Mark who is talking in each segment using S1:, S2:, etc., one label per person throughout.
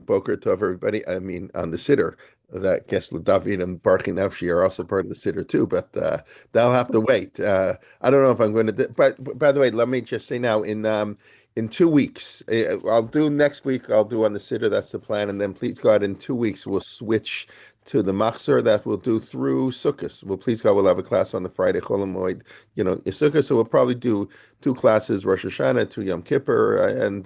S1: Boker Tov, everybody. I mean, on the Siddur, that Gesla David and Barchi Nefshi are also part of the Siddur too, but they'll have to wait. I don't know if I'm going to do, but by the way, let me just say now, in 2 weeks, I'll do next week, I'll do on the Siddur, that's the plan, and then please God, in 2 weeks, we'll switch to the Machzor that we'll do through Sukkot. Well, please God, we'll have a class on the Friday, Chol Hamoed, Sukkot, so we'll probably do two classes, Rosh Hashanah, two Yom Kippur, and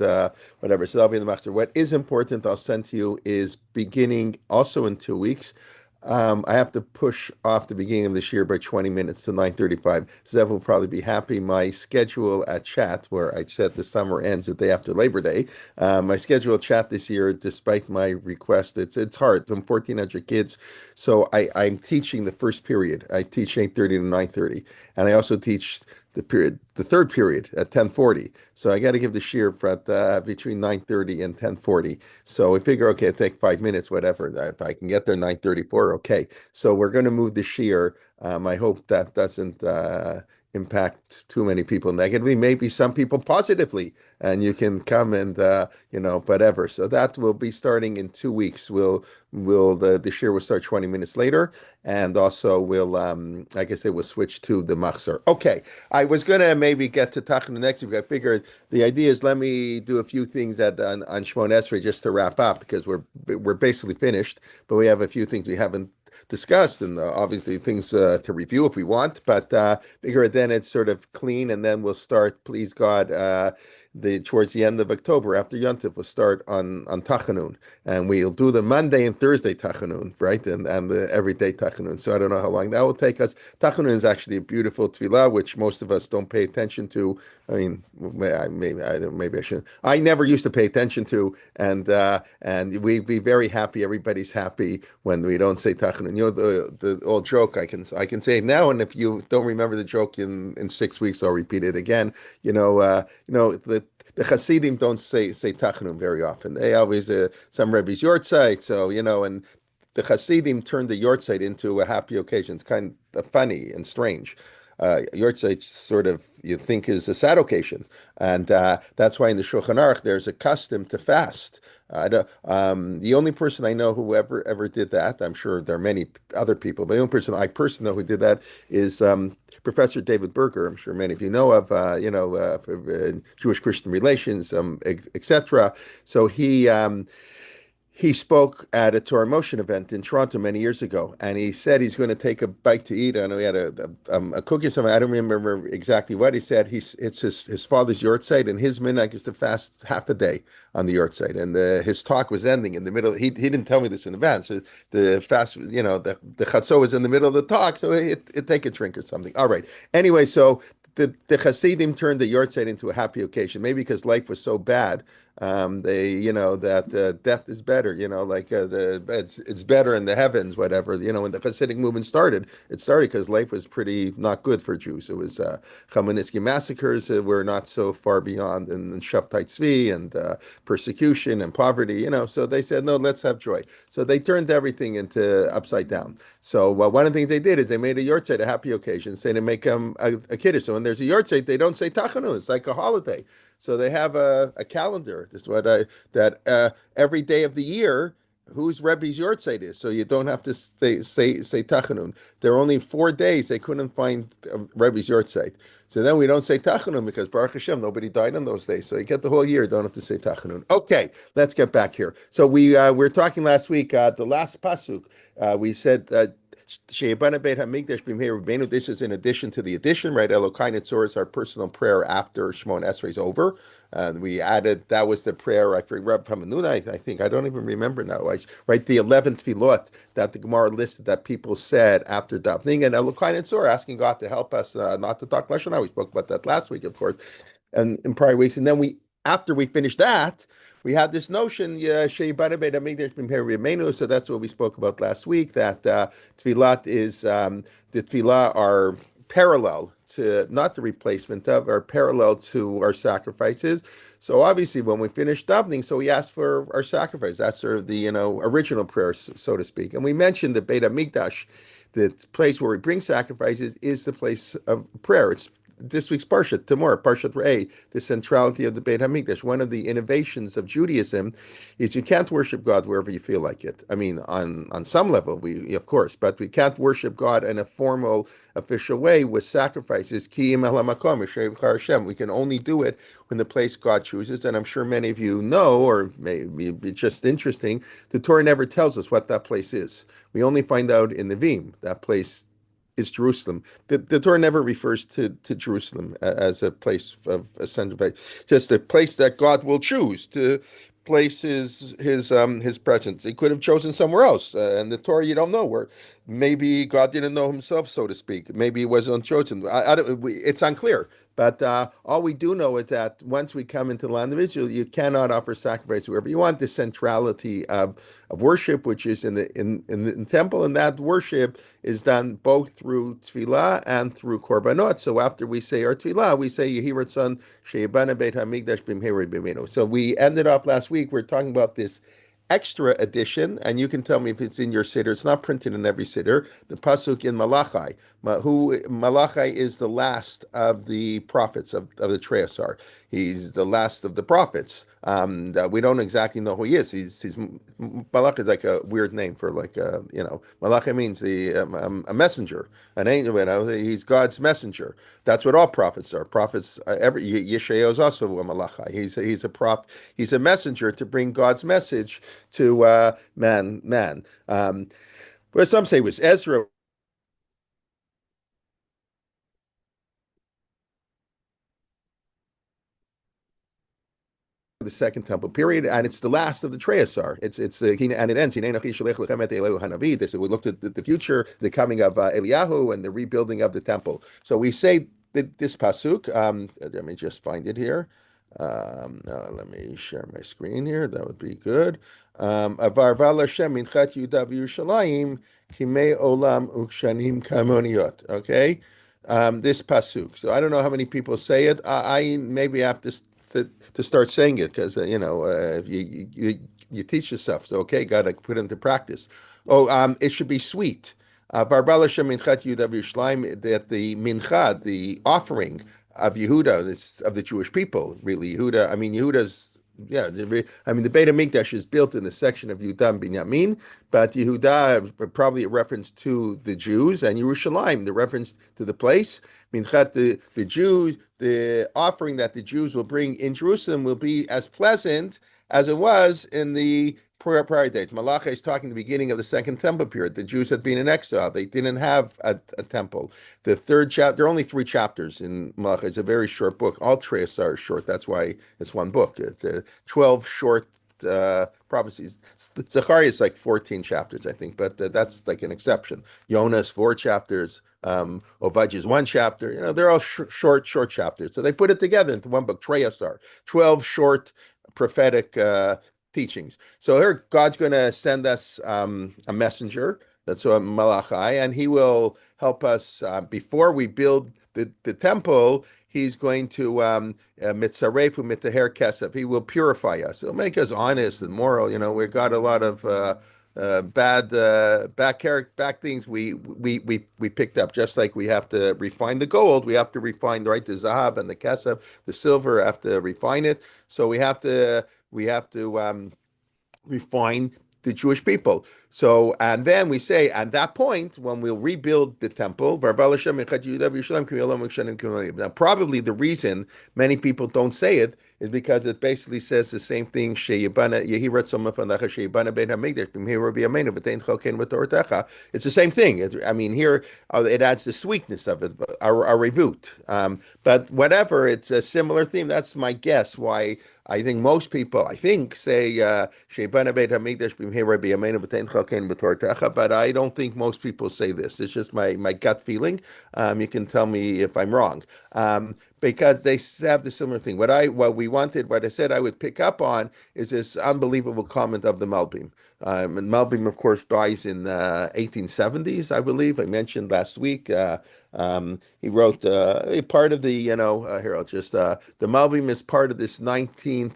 S1: whatever. So that'll be in the Machzor. What is important, I'll send to you, is beginning also in 2 weeks. I have to push off the beginning of this year by 20 minutes to 9:35. Zev will probably be happy. My schedule at chat, where I said the summer ends the day after Labor Day, my schedule at chat this year, despite my request, it's hard. I'm 1,400 kids, so I'm teaching the first period. I teach 8:30 to 9:30, and I also teach the third period at 10:40. So I got to give the shear at between 9:30 and 10:40. So we figure, okay, it'll take 5 minutes, whatever. If I can get there 9:34, okay. So we're going to move the shear. I hope that doesn't impact too many people negatively, maybe some people positively, and you can come and whatever. So that will be starting in 2 weeks. The share will start 20 minutes later, and also we'll like I said, we'll switch to the Machzor. Okay, I was gonna maybe get to Tachna next week. I figured the idea is let me do a few things on Shmon Esrei just to wrap up because we're basically finished, but we have a few things we haven't discussed and obviously things to review if we want, but figure then it's sort of clean, and then we'll start, please God, towards the end of October after Yontif, we'll start on Tachanun, and we'll do the Monday and Thursday Tachanun, right, and the everyday Tachanun. So I don't know how long that will take us. Tachanun is actually a beautiful tefillah, which most of us don't pay attention to. I mean, maybe I shouldn't. I never used to pay attention to, and we be very happy. Everybody's happy when we don't say Tachanun. The old joke I can say it now, and if you don't remember the joke in 6 weeks, I'll repeat it again. The Hasidim don't say Tachanun very often. They always some Rebbe's Yortzeit, so and the Hasidim turned the Yortzeit into a happy occasion. It's kind of funny and strange. Yortzeit sort of you think is a sad occasion, and that's why in the Shulchan Aruch there's a custom to fast. The only person I know who ever did that, I'm sure there are many other people, but the only person I personally know who did that is Professor David Berger. I'm sure many of you know of, Jewish Christian relations, etc. So he spoke at a Torah Motion event in Toronto many years ago, and he said he's going to take a bite to eat. I know he had a cookie or something. I don't remember exactly what he said. It's his father's yortzeit, and his minhag is to fast half a day on the yortzeit. And his talk was ending in the middle. He didn't tell me this in advance. The fast, the chatzor was in the middle of the talk, so it take a drink or something. All right. Anyway, so the Hasidim turned the yortzeit into a happy occasion, maybe because life was so bad. That death is better, it's better in the heavens, whatever. When the Hasidic movement started, it started because life was pretty not good for Jews. It was Chmielnicki massacres were not so far beyond, and Shabtai Tzvi, and persecution and poverty, so they said, no, let's have joy. So they turned everything into upside down. So one of the things they did is they made a yortzeit, a happy occasion, saying to make a kiddush. So when there's a yortzeit, they don't say tachanu. It's like a holiday. So they have a calendar. This is what every day of the year, whose Rebbe's Yortzeit is. So you don't have to say Tachanun. There are only 4 days they couldn't find Rebbe's Yortzeit. So then we don't say Tachanun because Baruch Hashem, nobody died on those days. So you get the whole year, don't have to say Tachanun. Okay, let's get back here. So we were talking last week, the last pasuk. We said this is in addition to the addition, right? Elokai Netzor is our personal prayer after Shmon Esrei is over. And we added, that was the prayer, I forget, Reb Hamanuna, I think, I don't even remember now, right? The 11th Tefillot that the Gemara listed that people said after davening, and Elokai Netzor, asking God to help us not to talk Lashon Hara. We spoke about that last week, of course, and in prior weeks. And then after we finished that, we had this notion, so that's what we spoke about last week, that tefillat is, the tefillah are parallel to, not the replacement of, are parallel to our sacrifices. So obviously when we finish davening, so we ask for our sacrifice. That's sort of the, original prayer, so to speak. And we mentioned the Beit HaMikdash, the place where we bring sacrifices, is the place of prayer. this week's Parshat, tomorrow, Parshat Re'eh, the centrality of the Beit HaMikdash. One of the innovations of Judaism is you can't worship God wherever you feel like it. I mean, on some level, we of course, but we can't worship God in a formal, official way with sacrifices. Ki im el hamakom, Yishrei v'char Hashem. We can only do it when the place God chooses. And I'm sure many of you know, or maybe it's just interesting, the Torah never tells us what that place is. We only find out in the Vim. That place is Jerusalem. The Torah never refers to Jerusalem as a place of ascension, just a place that God will choose to place his presence. He could have chosen somewhere else, and the Torah you don't know where. Maybe God didn't know himself, so to speak. Maybe he was unchosen. It's unclear. But all we do know is that once we come into the land of Israel, you cannot offer sacrifice wherever you want. The centrality of worship, which is in the temple, and that worship is done both through tefillah and through korbanot. So after we say our tefillah, we say Yehi Ratzon Sheyibana Beit Hamikdash B'mheri B'menu. So we ended off last week. We're talking about this extra edition, and you can tell me if it's in your siddur. It's not printed in every siddur. The pasuk in Malachi, who Malachi is the last of the prophets of the Treasar. He's the last of the prophets. We don't exactly know who he is. He's Malachi is like a weird name for like Malachi means a messenger, an angel. He's God's messenger. That's what all prophets are. Prophets, every Yeshayahu is also a Malachi. He's a prop. He's a messenger to bring God's message to man. But some say it was Ezra. The second temple period, and it's the last of the Treasar. And it ends. So we looked at the future, the coming of Eliyahu, and the rebuilding of the temple. So we say that this pasuk. Let me just find it here. Let me share my screen here. That would be good. Avar Hashem minchat Yudav Yerushalayim kimei olam ukshanim kamoniot. Okay, this pasuk. So I don't know how many people say it. I maybe have to start saying it because you teach yourself. So okay, got to put it into practice. Oh, it should be sweet. Barbala Shem Minchat Yudav Yerushalayim, that the mincha, the offering of Yehuda, of the Jewish people, really Yehuda. I mean, Yehuda's the Beit HaMikdash is built in the section of Yehuda and Binyamin, but Yehuda probably a reference to the Jews, and Yerushalayim, the reference to the place. Minchat, the Jews, the offering that the Jews will bring in Jerusalem will be as pleasant as it was in the prior days. Malachi is talking the beginning of the second temple period. The Jews had been in exile. They didn't have a temple. The third chapter, there are only 3 chapters in Malachi. It's a very short book. All Treas are short. That's why it's one book. It's 12 short prophecies. Zechariah is like 14 chapters, I think, but that's like an exception. Jonas, 4 chapters. Obadiah is 1 chapter. They're all short chapters. So they put it together into one book. Treasar, 12 short prophetic teachings. So here, God's going to send us a messenger. That's a Malachi, and he will help us before we build the temple. He's going to mitzarefu mitaher kesef. He will purify us. He'll make us honest and moral. We've got a lot of back things we picked up. Just like we have to refine the gold, we have to refine the zahab and the kesef, the silver. Have to refine it. So we have to refine the Jewish people. So, and then we say, at that point, when we'll rebuild the temple, now probably the reason many people don't say it is because it basically says the same thing. It's the same thing. I mean, here it adds the sweetness of it, our revut. But whatever, it's a similar theme. That's my guess why I think most people, say but I don't think most people say this. It's just my gut feeling. You can tell me if I'm wrong. Because they have the similar thing. What I said I would pick up on is this unbelievable comment of the Malbim. And Malbim, of course, dies in 1870s, I believe. I mentioned last week. He wrote part of the, here I'll just the Malbim is part of this 19th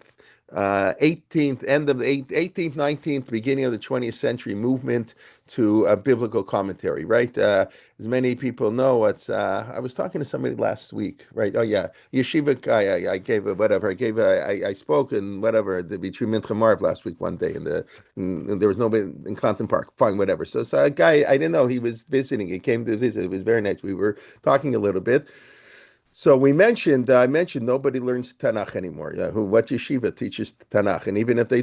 S1: end of the 18th, 19th, beginning of the 20th century movement to biblical commentary, right? As many people know, I was talking to somebody last week, right? Oh yeah, yeshiva guy. I gave a whatever. I spoke in whatever between Mincha Marv last week one day, and there was nobody in Clanton Park. Fine, whatever. So a guy I didn't know he was visiting. He came to visit. It was very nice. We were talking a little bit. So I mentioned nobody learns Tanakh anymore. Yeah, what yeshiva teaches Tanakh, and even if they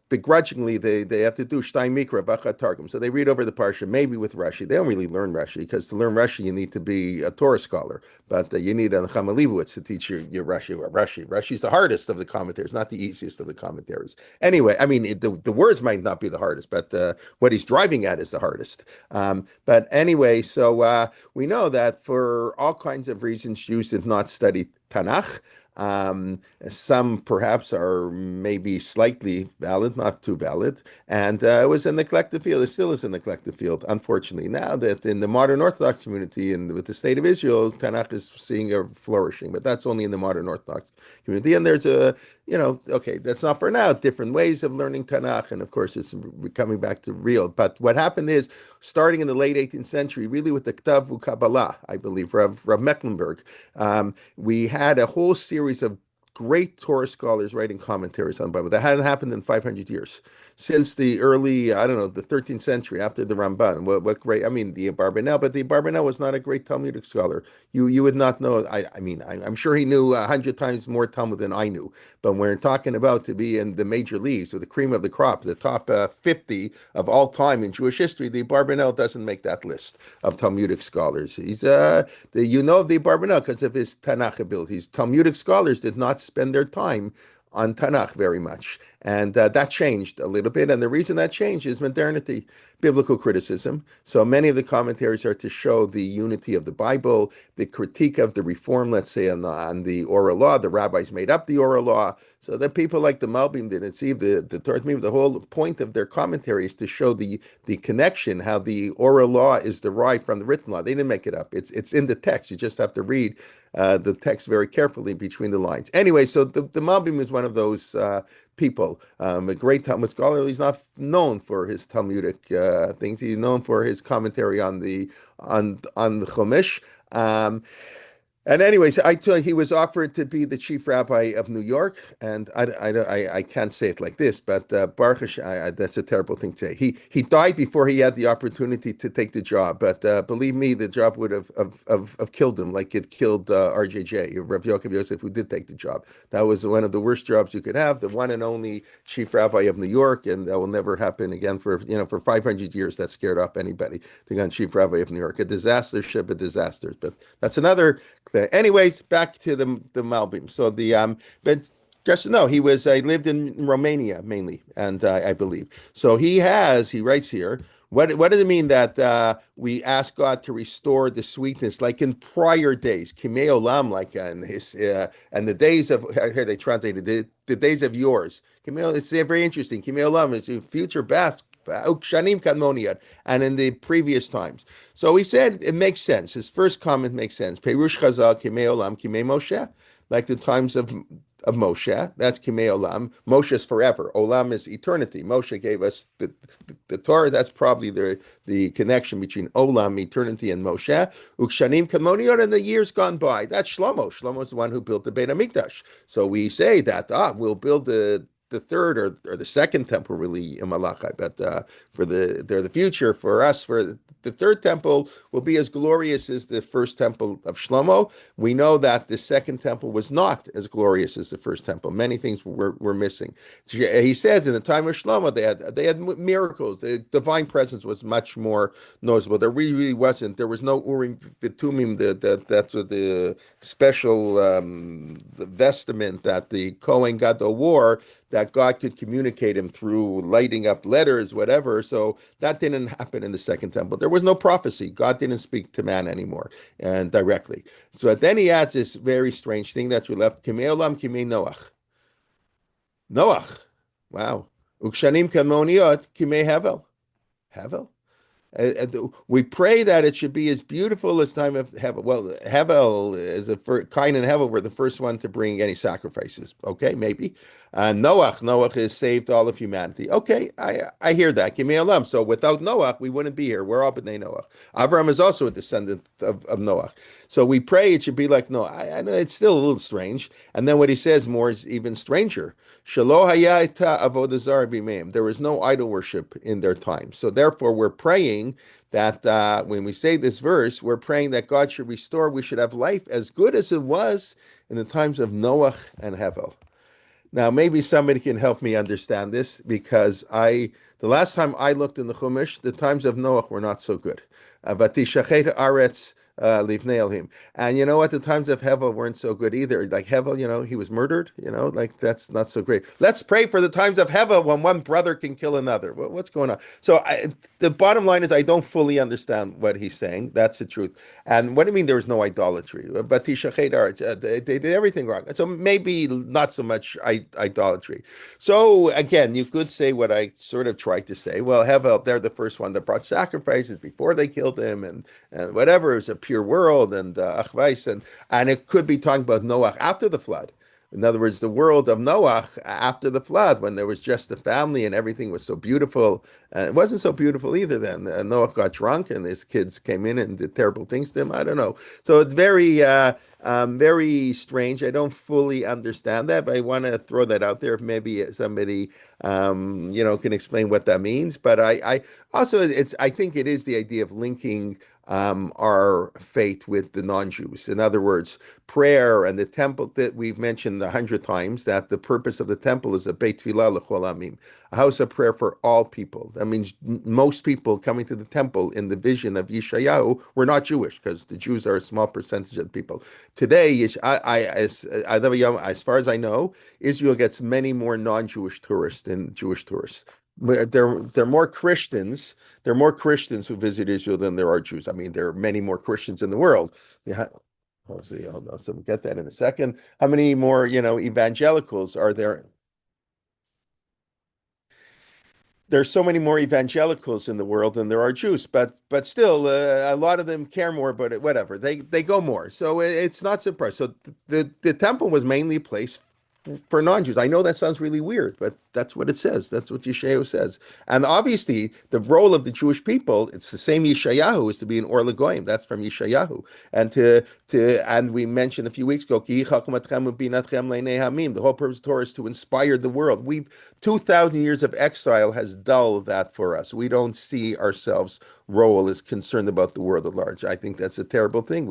S1: begrudgingly, they have to do Shtay Mikra, Bachat Targum. So they read over the parsha, maybe with Rashi. They don't really learn Rashi because to learn Rashi you need to be a Torah scholar, but you need a Chamalivowitz to teach your Rashi. Rashi's the hardest of the commentaries, not the easiest of the commentaries. Anyway, I mean the words might not be the hardest, but what he's driving at is the hardest. But anyway, we know that for all kinds of reasons, Jews did not study Tanakh. Some perhaps are maybe slightly valid, not too valid. And it was a neglected field. It still is a neglected field, unfortunately. Now that in the modern Orthodox community and with the state of Israel, Tanakh is seeing a flourishing, but that's only in the modern Orthodox community. And there's okay, that's not for now, different ways of learning Tanakh. And of course, it's coming back to real. But what happened is, starting in the late 18th century, really with the Ktav Kabbalah, I believe, Rav Mecklenburg, we had a whole series of great Torah scholars writing commentaries on the Bible. That hadn't happened in 500 years. Since the early, I don't know, the 13th century, after the Ramban. What great, I mean, the Barbanel, but the Barbanel was not a great Talmudic scholar. You would not know, I'm sure he knew 100 times more Talmud than I knew. But when we're talking about to be in the major leagues, or the cream of the crop, the top 50 of all time in Jewish history, the Barbanel doesn't make that list of Talmudic scholars. He's the Barbanel because of his Tanakh abilities. Talmudic scholars did not spend their time on Tanakh very much. And that changed a little bit. And the reason that changed is modernity, biblical criticism. So many of the commentaries are to show the unity of the Bible, the critique of the reform, let's say, on the oral law. The rabbis made up the oral law. So that people like the Malbim didn't see the Torah. The whole point of their commentary is to show the connection, how the oral law is derived from the written law. They didn't make it up. It's in the text. You just have to read the text very carefully between the lines. Anyway, so the Malbim is one of those people, a great Talmud scholar. He's not known for his Talmudic things. He's known for his commentary on the Chumash. And anyways, he was offered to be the chief rabbi of New York, and I can't say it like this, but Baruch Hashem, that's a terrible thing to say. He died before he had the opportunity to take the job, but believe me, the job would have killed him, like it killed RJJ, Rabbi Yaakov Yosef, who did take the job. That was one of the worst jobs you could have, the one and only chief rabbi of New York, and that will never happen again for 500 years. That scared off anybody to become chief rabbi of New York. A disaster ship of disasters, but that's another. Anyways, back to the Malbim. So but just to know, he lived in Romania mainly, and I believe. So he writes here. What does it mean that we ask God to restore the sweetness, like in prior days, Kimei Olam, like in his and the days of here they translated the days of yours. It's very interesting. Kimei Olam is future past. Ukshanim Kadmoniad, and in the previous times. So he said it makes sense. His first comment makes sense. Perush Chazal Kimei Olam Kimei Moshe, like the times of Moshe. That's Kimei Olam. Moshe is forever. Olam is eternity. Moshe gave us the Torah. That's probably the connection between Olam, eternity, and Moshe. Ukshanim Kadmoniad, and the years gone by. That's Shlomo. Shlomo is the one who built the Beit Hamikdash. So we say that we'll build the third or the second temple, really, in Malachi, but for the future, for us, for the third temple will be as glorious as the first temple of Shlomo. We know that the second temple was not as glorious as the first temple. Many things were missing. He says in the time of Shlomo they had miracles. The divine presence was much more noticeable. There really wasn't. There was no Urim V'Tumim. That's what the special the vestment that the Kohen Gadol wore, that God could communicate him through lighting up letters, whatever. So that didn't happen in the second temple. There was no prophecy. God didn't speak to man anymore and directly. So then he adds this very strange thing that we left. Kimei Olam, Kimei Noach. Noach. Wow. Ukshanim Kamoniot, Kimei Hevel. Hevel? We pray that it should be as beautiful as time of Hevel. Well, Hevel is the first, Cain and Hevel were the first one to bring any sacrifices. Okay, maybe. Noach has saved all of humanity. Okay, I hear that. Give me a lump. So without Noach, we wouldn't be here. We're all b'nai Noach. Abraham is also a descendant of Noach. So we pray it should be like Noah. I know it's still a little strange. And then what he says more is even stranger. Shelo hayata avodah zarah b'meim. There was no idol worship in their time. So therefore, we're praying that when we say this verse, we're praying that God should restore. We should have life as good as it was in the times of Noach and Hevel. Now, maybe somebody can help me understand this because the last time I looked in the Chumash, the times of Noah were not so good. Vatishachet aretz livnei elohim. And you know what? The times of Hevel weren't so good either. Like Hevel, he was murdered. Like that's not so great. Let's pray for the times of Hevel when one brother can kill another. What's going on? So the bottom line is I don't fully understand what he's saying. That's the truth. And what do you mean there was no idolatry? Batishachet aretz. They did everything wrong. So maybe not so much idolatry. So again, you could say what I sort of tried to say. Well, Hevel, they're the first one that brought sacrifices before they killed him, and whatever. It was a pure world, and achvais, and it could be talking about Noah after the flood. In other words, the world of Noah after the flood, when there was just the family and everything was so beautiful. It wasn't so beautiful either then. Noah got drunk and his kids came in and did terrible things to him. I don't know. So it's very strange. I don't fully understand that, but I want to throw that out there. If maybe somebody, can explain what that means. But I also, I think it is the idea of linking our faith with the non-Jews. In other words, prayer and the temple that we've mentioned 100 times, that the purpose of the temple is a beit tefillah l'chol amim, a house of prayer for all people. That means most people coming to the temple in the vision of Yeshayahu were not Jewish, because the Jews are a small percentage of the people. Today, as far as I know, Israel gets many more non-Jewish tourists than Jewish tourists. There are more Christians. There are more Christians who visit Israel than there are Jews. I mean, there are many more Christians in the world. Yeah, hold on. So we'll get that in a second. How many more, evangelicals are there? There's so many more evangelicals in the world than there are Jews, but still, a lot of them care more. But whatever, they go more. So it's not surprising. So the temple was mainly a place for non-Jews. I know that sounds really weird, but that's what it says. That's what Yeshayahu says. And obviously, the role of the Jewish people, it's the same Yeshayahu, is to be an Or L'Goyim. That's from Yeshayahu. And we mentioned a few weeks ago, the whole purpose of Torah is to inspire the world. 2,000 years of exile has dulled that for us. We don't see ourselves role is concerned about the world at large. I think that's a terrible thing.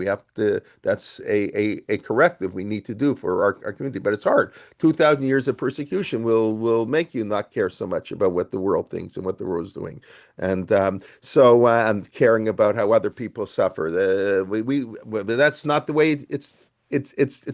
S1: That's a corrective we need to do for our community, but it's hard. 2,000 years of persecution will make you not care so much about what the world thinks and what the world is doing. And and caring about how other people suffer. That's not the way it's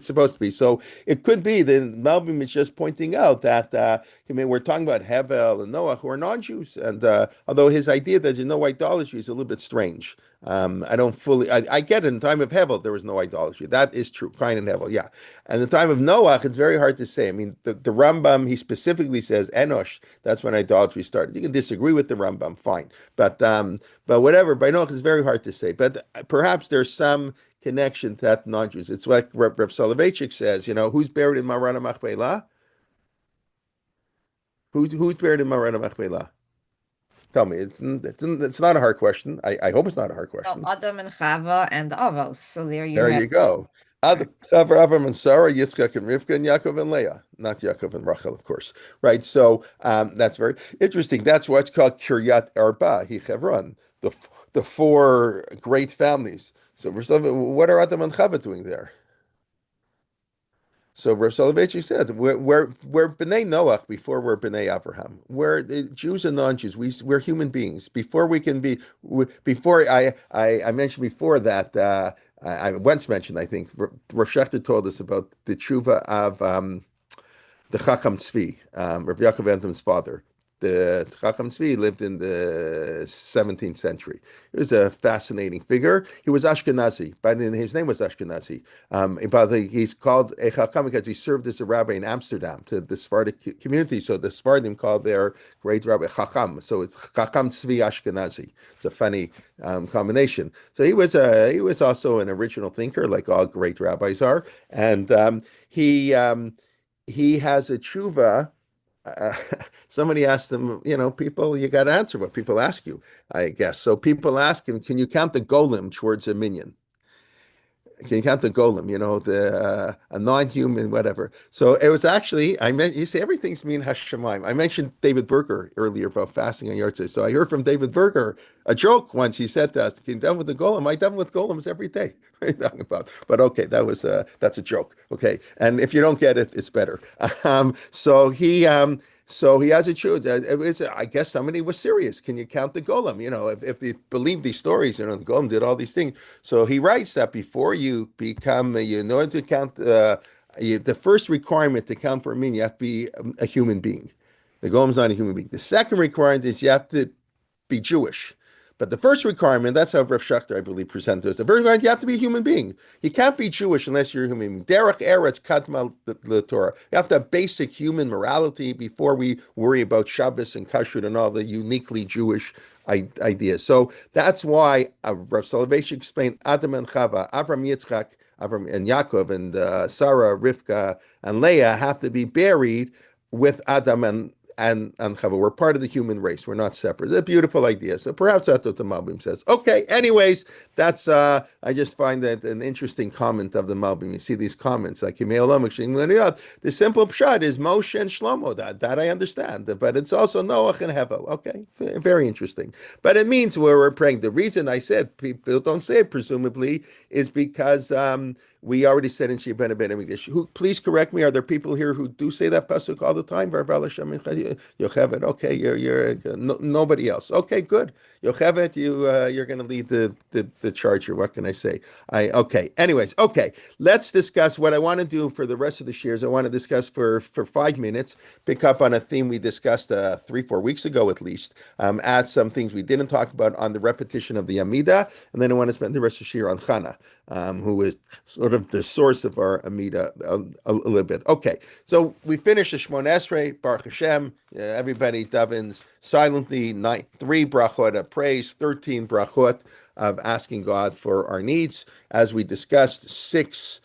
S1: supposed to be. So it could be that Malbim is just pointing out that we're talking about Hevel and Noah who are non-Jews, and although his idea that there's no idolatry is a little bit strange. I don't fully. I get it. In the time of Hevel, there was no idolatry. That is true. Cain and Hevel, yeah. And the time of Noah, it's very hard to say. I mean, the Rambam, he specifically says Enosh. That's when idolatry started. You can disagree with the Rambam, fine, but whatever. By Noah, it's very hard to say. But perhaps there's some connection to that non-Jews. It's like Reb Soloveitchik says. Who's buried in Marana Machpelah? Who's buried in Marana Machpelah? Tell me, it's not a hard question. I hope it's not a hard
S2: Well,
S1: question.
S2: Adam and Chava and Avos. So there you
S1: There
S2: have.
S1: you go. Avram and Sarah, Yitzchak and Rivka, and Yaakov and Leah. Not Yaakov and Rachel, of course. Right. So that's very interesting. That's why it's called Kiryat Arba, Hi Chevron, the four great families. So what are Adam and Chava doing there? So Rav Soloveitchik said, we're B'nai Noach before we're B'nai Avraham. We're the Jews and non-Jews. We're human beings. Before we can be, before I mentioned before that, I once mentioned, I think, Rav Shechter told us about the tshuva of the Chacham Tzvi, Rav Yaakov Benthem's father. The Chacham Tzvi lived in the 17th century. He was a fascinating figure. He was Ashkenazi, but his name was Ashkenazi. But he's called a Chacham because he served as a rabbi in Amsterdam to the Sephardic community. So the Sephardim called their great rabbi Chacham. So it's Chacham Tzvi Ashkenazi. It's a funny combination. So he was also an original thinker, like all great rabbis are, and he has a tshuva. Uh, Somebody asked him, people, you got to answer what people ask you, I guess. So people ask him, can you count the golem towards a minyan? Can you count the golem? The a non-human, whatever. So it was actually I meant you say everything's mean Hashemayim. I mentioned David Berger earlier about fasting on Yahrzeit. So I heard from David Berger a joke once. He said to us, "Can you done with the golem? I done with golems every day." What are you talking about? But okay, that's a joke. Okay, and if you don't get it, it's better. Um, so he um, so he has a truth. I guess somebody was serious. Can you count the golem? If you believe these stories, the golem did all these things. So he writes that before you become, in order to count, the first requirement to count for a min, you have to be a human being. The golem's not a human being. The second requirement is you have to be Jewish. But the first requirement, that's how Rav Schachter, I believe, presented us. The first requirement, you have to be a human being. You can't be Jewish unless you're a human being. Derech Eretz Kadma Torah. You have to have basic human morality before we worry about Shabbos and Kashrut and all the uniquely Jewish ideas. So that's why Rav Soloveitchik explained Adam and Chava, Avram Yitzchak, Avram and Yaakov, and Sarah, Rivka, and Leah have to be buried with Adam and Chava. We're part of the human race. We're not separate. It's a beautiful idea. So perhaps that's what the Malbim says. Okay. Anyways, that's I just find that an interesting comment of the Malbim. You see these comments like the simple pshat is Moshe and Shlomo. That I understand, but it's also Noach and Hevel. Okay, very interesting. But it means where we're praying. The reason I said people don't say it presumably is because we already said in Shibana Ben Amidah. Please correct me. Are there people here who do say that pasuk all the time? Yochevet. Okay, you're nobody else. Okay, good. Yochevet, you're going to lead the charge here. What can I say? Okay. Anyways, okay. Let's discuss what I want to do for the rest of the shares. I want to discuss for 5 minutes. Pick up on a theme we discussed 3-4 weeks ago at least. Add some things we didn't talk about on the repetition of the Amidah, and then I want to spend the rest of the shir on Chana, who is sort of the source of our Amidah a little bit. Okay, so we finished the Shmon Esrei, Baruch Hashem. Everybody davens silently. 3 brachot of praise, 13 brachot of asking God for our needs. As we discussed, 6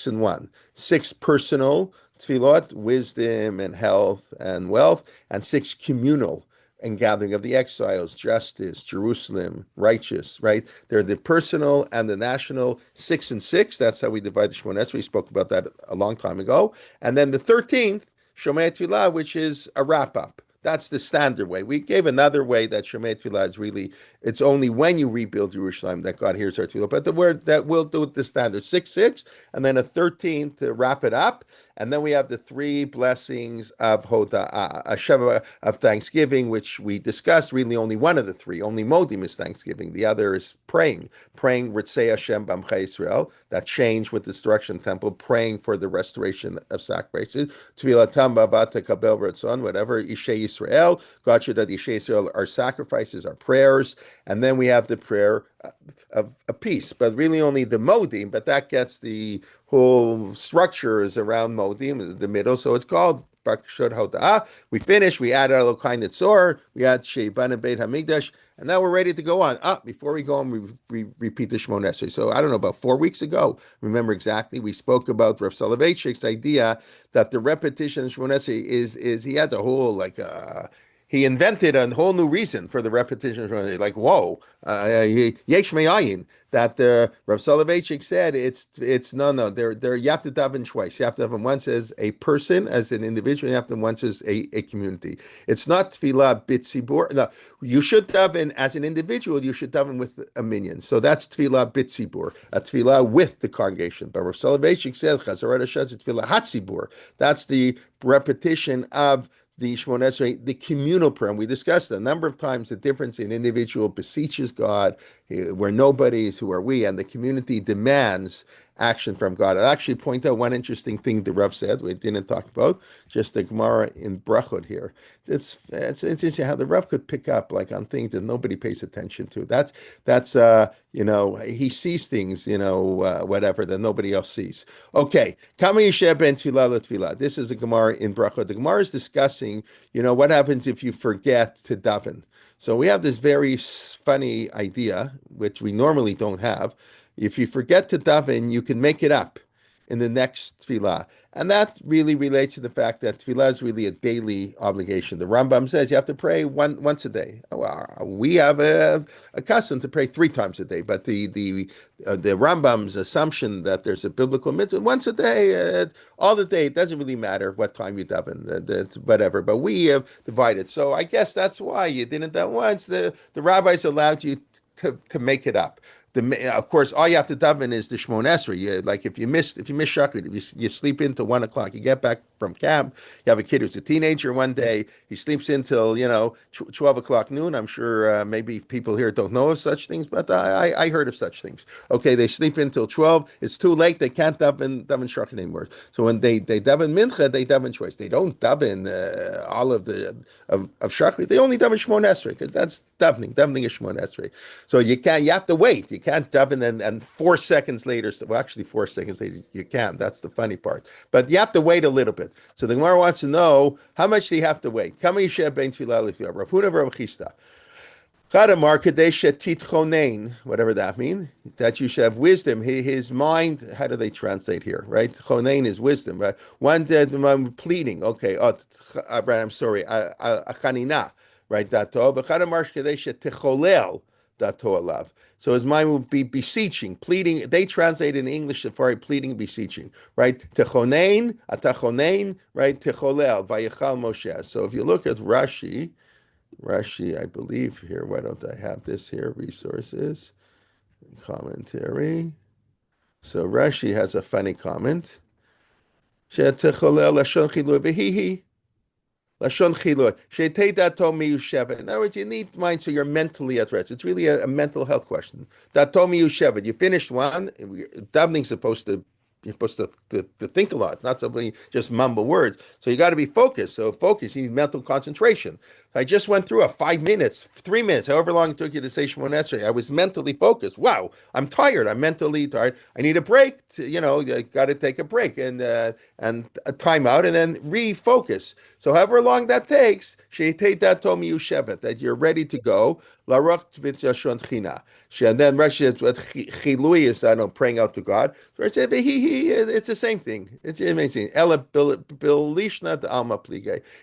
S1: and 1. 6 personal tefillot, wisdom and health and wealth, and 6 communal and gathering of the exiles, justice, Jerusalem, righteous, right? They're the personal and the national, 6 and 6. That's how we divide the Shemona Esrei. We spoke about that a long time ago. And then the 13th, Shomei Tefillah, which is a wrap-up. That's the standard way. We gave another way that Shomei Tefillah is really, it's only when you rebuild Jerusalem that God hears our tefillah. But the word that we'll do it the standard, 6, and then a 13th to wrap it up. And then we have the 3 blessings of Hoda'ah, a Sheva of Thanksgiving, which we discussed. Really, only one of the 3. Only Modim is Thanksgiving. The other is praying Ritzei Hashem B'Amcha Yisrael. That changed with the destruction of the temple. Praying for the restoration of sacrifices. Tfilatam B'Avat Tekabel Ratzon. Whatever Ishei Yisrael. God should that Ishei Yisrael. Our sacrifices, our prayers, and then we have the prayer of peace. But really, only the Modim. But that gets the whole structure is around Modim, the middle, so it's called Bakshot Hoda'ah. We finished, we added a little kind of tzor, we had Sheiban and Beit HaMikdash, and now we're ready to go on. Before we go on, we repeat the Shmon Esrei. So I don't know, about 4 weeks ago, remember exactly, we spoke about Rav Soloveitchik's idea that the repetition of Shmon Esrei is he had the whole, he invented a whole new reason for the repetition. Like, whoa, yesh me'ayin. That Rav Soloveitchik said it's no. You have to daven twice. You have to daven once as a person, as an individual. You have to daven once as a community. It's not tefillah bitzibur. No, you should daven as an individual. You should daven with a minyan. So that's tefillah bitzibur, a tefillah with the congregation. But Rav Soloveitchik said chazarat Hashem is tefillah hatzibur. That's the repetition of the Shmon Esrei, the communal prayer. And we discussed a number of times the difference in individual beseeches God, we're nobodies, who are we, and the community demands. action from God. I'll actually point out one interesting thing the Rav said we didn't talk about, just the Gemara in Brachot here. It's interesting how the Rav could pick up like on things that nobody pays attention to. That's he sees things, whatever that nobody else sees. Okay, Kama Yisheh ben Tefillah L'Tefillah. This is a Gemara in Brachot. The Gemara is discussing, what happens if you forget to daven. So we have this very funny idea, which we normally don't have. If you forget to daven, you can make it up in the next tefillah. And that really relates to the fact that tefillah is really a daily obligation. The Rambam says you have to pray once a day. Well, we have a custom to pray 3 times a day, but the Rambam's assumption that there's a biblical mitzvah once a day, all the day, it doesn't really matter what time you daven, whatever. But we have divided. So I guess that's why you didn't that once. The rabbis allowed you to make it up. Of course, all you have to daven is the Shmon Esrei. Like if you miss Shachrit, if you sleep in till 1 o'clock, you get back from camp. You have a kid who's a teenager one day. He sleeps in till 12 o'clock noon. I'm sure maybe people here don't know of such things, but I heard of such things. Okay, they sleep in till 12. It's too late. They can't daven Shachrit anymore. So when they daven Mincha, they daven choice. They don't daven all of the of Shachrit. They only daven Shmon Esrei because that's davening. Davening is Shmon Esrei. So you have to wait. You can't daven and 4 seconds later, well, actually 4 seconds later, you can. That's the funny part. But you have to wait a little bit. So the Gemara wants to know, how much do you have to wait? Kama yisheh ben tefillah l'tefillah. Rav Huna v'Rav Chisda. Chadamar kadesh titchonein, whatever that means, that you should have wisdom. His mind, how do they translate here, right? Chonein is wisdom, right? One pleading, okay. I'm sorry, achanina, right? Dato, but chadamar kadesh ticholel dato alav. So his mind would be beseeching, pleading. They translate in English Safari, pleading, beseeching, right? Techonein, atachonein, right? Techolel, vayechal Moshe. So if you look at Rashi, I believe here, why don't I have this here? Resources, commentary. So Rashi has a funny comment. Techolel lashon chilui v'hihi. Lashon chilui. She'etei dato miyushevet. In other words, you need mind so you're mentally at rest. It's really a mental health question. Dato miyushevet. You finished one. Davening's you're supposed to think a lot, not simply just mumble words. So you got to be focused. So focus, you need mental concentration. I just went through a 5 minutes, 3 minutes, however long it took you to say Shemon Esrei. I was mentally focused. Wow, I'm tired. I'm mentally tired. I need a break. I got to take a break and a time out and then refocus. So however long that takes, that you're ready to go. And then Rashi is praying out to God. So it's the same thing. It's amazing.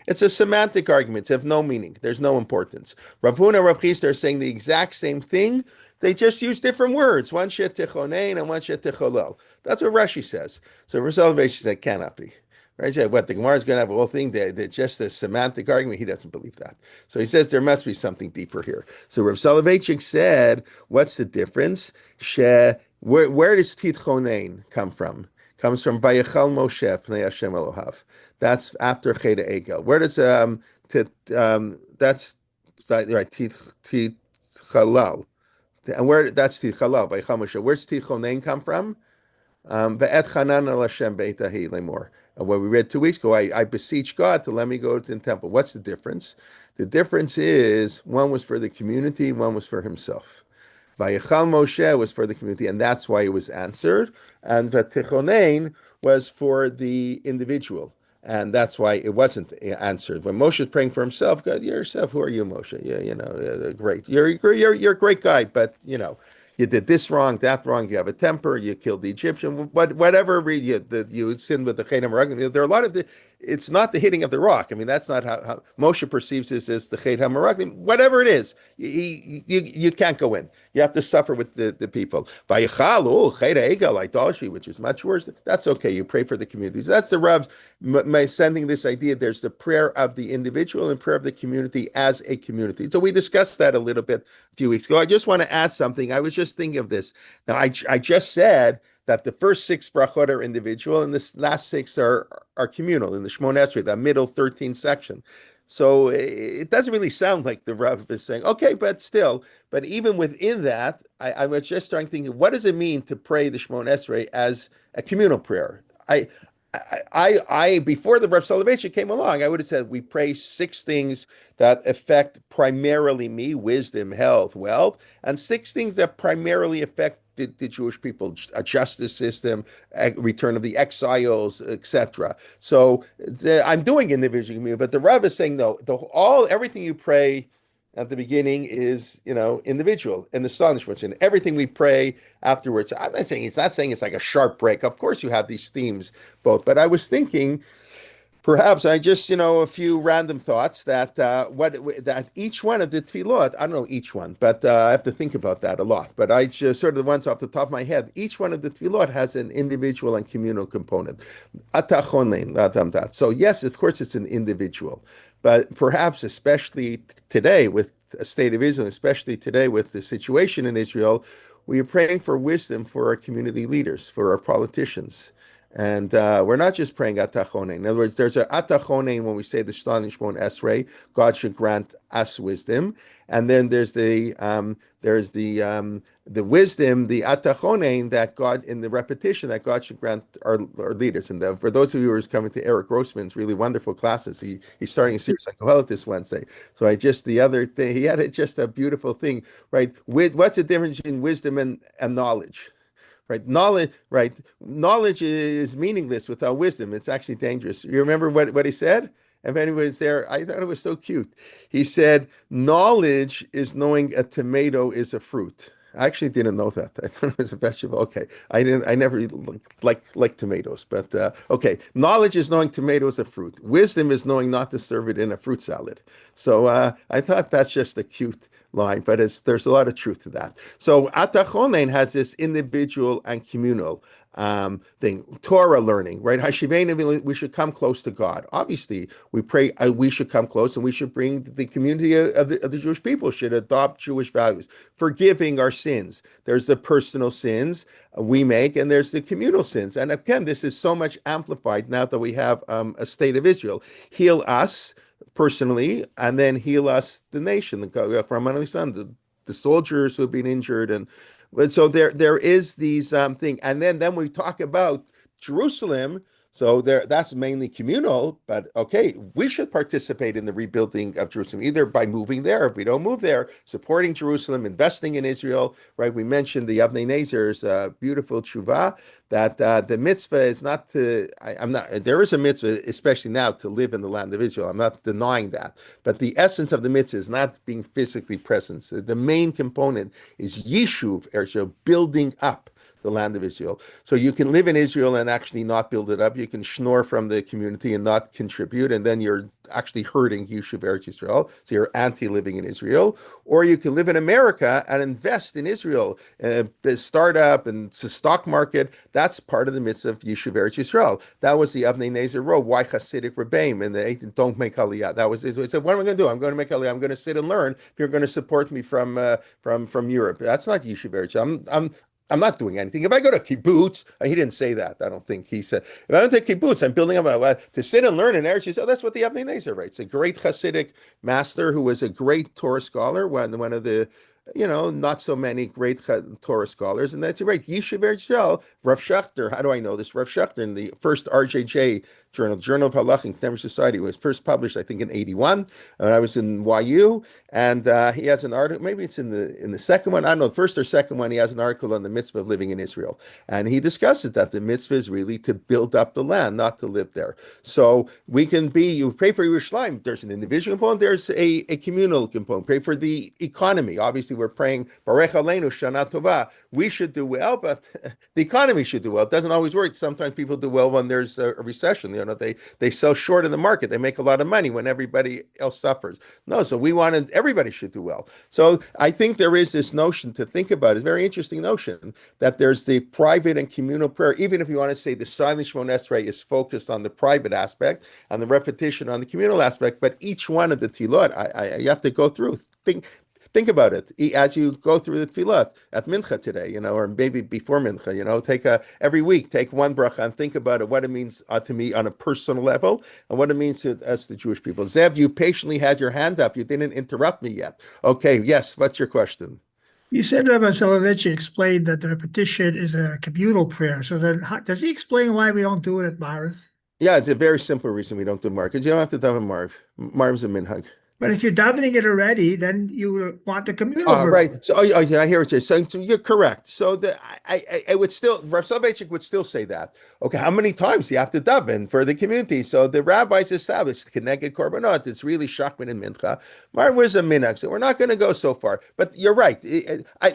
S1: It's a semantic argument. It's have no meaning. There's no importance. Rav Huna and Rav Chisda are saying the exact same thing. They just use different words. One shet techonein and one shet techolel. That's what Rashi says. So Rav Soloveitchik said cannot be. Right? What the Gemara is going to have a whole thing that just a semantic argument. He doesn't believe that. So he says there must be something deeper here. So Rav Soloveitchik said, what's the difference? Where does titchonein come from? Comes from Vayechal Moshe Pnei Hashem Elohav. That's after Cheda Egel. Where does that's right? Tit Chalal. And where that's Tit Chalal Vayechal Moshe. Where's Titchonein come from? Ve'et Chanan al Hashem Beitahi Lemor. And what we read 2 weeks ago, I beseech God to let me go to the temple. What's the difference? The difference is one was for the community, one was for himself. Vayechal Moshe was for the community, and that's why it was answered. And V'tichonein was for the individual, and that's why it wasn't answered. When Moshe is praying for himself, God, yourself, who are you, Moshe? Yeah, great. You're a great guy, but you did this wrong, that wrong. You have a temper. You killed the Egyptian. Whatever you sinned with the Chana Maraglim. There are a lot of it's not the hitting of the rock. I mean, that's not how Moshe perceives this as the Chet HaMaraglim. Whatever it is, you can't go in. You have to suffer with the people. Vayichal, Chet HaEgel, idolatry, which is much worse. That's okay. You pray for the communities. That's the Rav's sending this idea. There's the prayer of the individual and prayer of the community as a community. So we discussed that a little bit a few weeks ago. I just want to add something. I was just thinking of this. Now, I just said that the first 6 brachot are individual and the last 6 are communal in the Shmon Esrei, the middle 13th section. So it doesn't really sound like the Rav is saying, okay, but still, but even within that, I was just starting thinking, what does it mean to pray the Shemona Esrei as a communal prayer? Before the Rav Soloveitchik came along, I would have said we pray six things that affect primarily me: wisdom, health, wealth, and six things that primarily affect the Jewish people: a justice system, return of the exiles, etc. So I'm doing individual community, but the Rav is saying no. Everything you pray at the beginning is individual in the Sonishmutz, and everything we pray afterwards. I'm not saying it's like a sharp break. Of course, you have these themes both, but I was thinking. Perhaps I just, a few random thoughts that each one of the tefillot, I don't know each one, but I have to think about that a lot. But I just sort of the ones off the top of my head, each one of the tefillot has an individual and communal component. So yes, of course, it's an individual, but perhaps especially today with a state of Israel, especially today with the situation in Israel, we are praying for wisdom for our community leaders, for our politicians. And we're not just praying Atachonin. In other words, there's a Atachonin when we say the Shtan Shmon Esrei, God should grant us wisdom. And then there's the wisdom, the Atachonin that God, in the repetition, that God should grant our leaders. And for those of you who are coming to Eric Grossman's really wonderful classes, he's starting a series on Kohelet this Wednesday. So the other thing, he had just a beautiful thing, right? What's the difference in wisdom and knowledge? Knowledge is meaningless without wisdom. It's actually dangerous. You remember what he said? If anyone was there, I thought it was so cute. He said, knowledge is knowing a tomato is a fruit. I actually didn't know that. I thought it was a vegetable. Okay. I never like tomatoes, but okay. Knowledge is knowing tomato is a fruit. Wisdom is knowing not to serve it in a fruit salad. So I thought that's just a cute line, but there's a lot of truth to that. So Atachonen has this individual and communal thing. Torah learning, right? Hashivenu, we should come close to God. Obviously, we pray we should come close, and we should bring the community of the Jewish people should adopt Jewish values, forgiving our sins. There's the personal sins we make, and there's the communal sins. And again, this is so much amplified now that we have a state of Israel. Heal us personally, and then heal us, the nation, the soldiers who have been injured, and so there is these thing, and then we talk about Jerusalem. So that's mainly communal, but okay, we should participate in the rebuilding of Jerusalem, either by moving there, if we don't move there, supporting Jerusalem, investing in Israel, right? We mentioned the Avnei Nezer's beautiful tshuva, that the mitzvah is not I'm not, there is a mitzvah, especially now, to live in the land of Israel. I'm not denying that. But the essence of the mitzvah is not being physically present. So the main component is Yishuv, Israel, building up the land of Israel. So you can live in Israel and actually not build it up. You can schnorr from the community and not contribute, and then you're actually hurting Yishuv Eretz Israel. So you're anti-living in Israel. Or you can live in America and invest in Israel, the startup and the stock market. That's part of the mitzvah of Yishuv Eretz Israel. That was the Avnei Nezer road. Why Hasidic Rebbeim and the don't make Aliyah. That was it. He said, what am I going to do? I'm going to make Aliyah. I'm going to sit and learn. If you're going to support me from Europe, that's not Yishuv Eretz. I'm not doing anything. If I go to kibbutz, he didn't say that. I don't think he said. If I don't take kibbutz, I'm building up to sit and learn in Eretz Yisrael. That's what the Avnei Nezer writes. A great Hasidic master who was a great Torah scholar, one of the not so many great Torah scholars, and that's right. Yishuv Eretz Yisrael, Rav Schachter. How do I know this? Rav Schachter in the first RJJ Journal of Halakha and Contemporary Society, was first published, I think, in '81. And I was in YU, and he has an article. Maybe it's in the second one. I don't know, first or second one. He has an article on the mitzvah of living in Israel, and he discusses that the mitzvah is really to build up the land, not to live there. So you pray for Yerushalayim. There's an individual component. There's a communal component. Pray for the economy. Obviously, we're praying Barech Aleinu Shana Tova. We should do well, but the economy should do well. It doesn't always work. Sometimes people do well when there's a recession. They sell short in the market. They make a lot of money when everybody else suffers. No, so everybody should do well. So I think there is this notion to think about. It's a very interesting notion that there's the private and communal prayer. Even if you want to say the silent Shemon Esrei is focused on the private aspect and the repetition on the communal aspect, but each one of the tilot, you have to go through. think about it. As you go through the tefillah at mincha today, or maybe before mincha, take every week, take one bracha and think about it, what it means to me on a personal level and what it means to us, the Jewish people. Zev, you patiently had your hand up. You didn't interrupt me yet. Okay, yes, what's your question?
S3: You said Rabbi Soloveitchik explained that the repetition is a communal prayer. So then, does he explain why we don't do it at Maariv?
S1: Yeah, it's a very simple reason we don't do Marv, because you don't have to daven Marv. Marv's a minhag.
S3: But if you're davening it already, then you want the communal version.
S1: Right. So, yeah, I hear what you're saying. So you're correct. So I would still, Rav Soloveitchik would still say that. Okay, how many times do you have to daven for the community? So the rabbis established Keneged Korbanot. It's really Shachman and Mincha. Mar was a minhag, so we're not going to go so far. But you're right.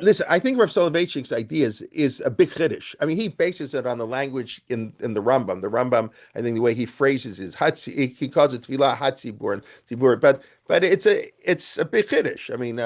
S1: Listen, I think Rav Soloveitchik's idea is a big chiddush. I mean, he bases it on the language in the Rambam. The Rambam, I think the way he phrases is he calls it tefillah hatzibur and tibur, but it's a big chiddush. I mean,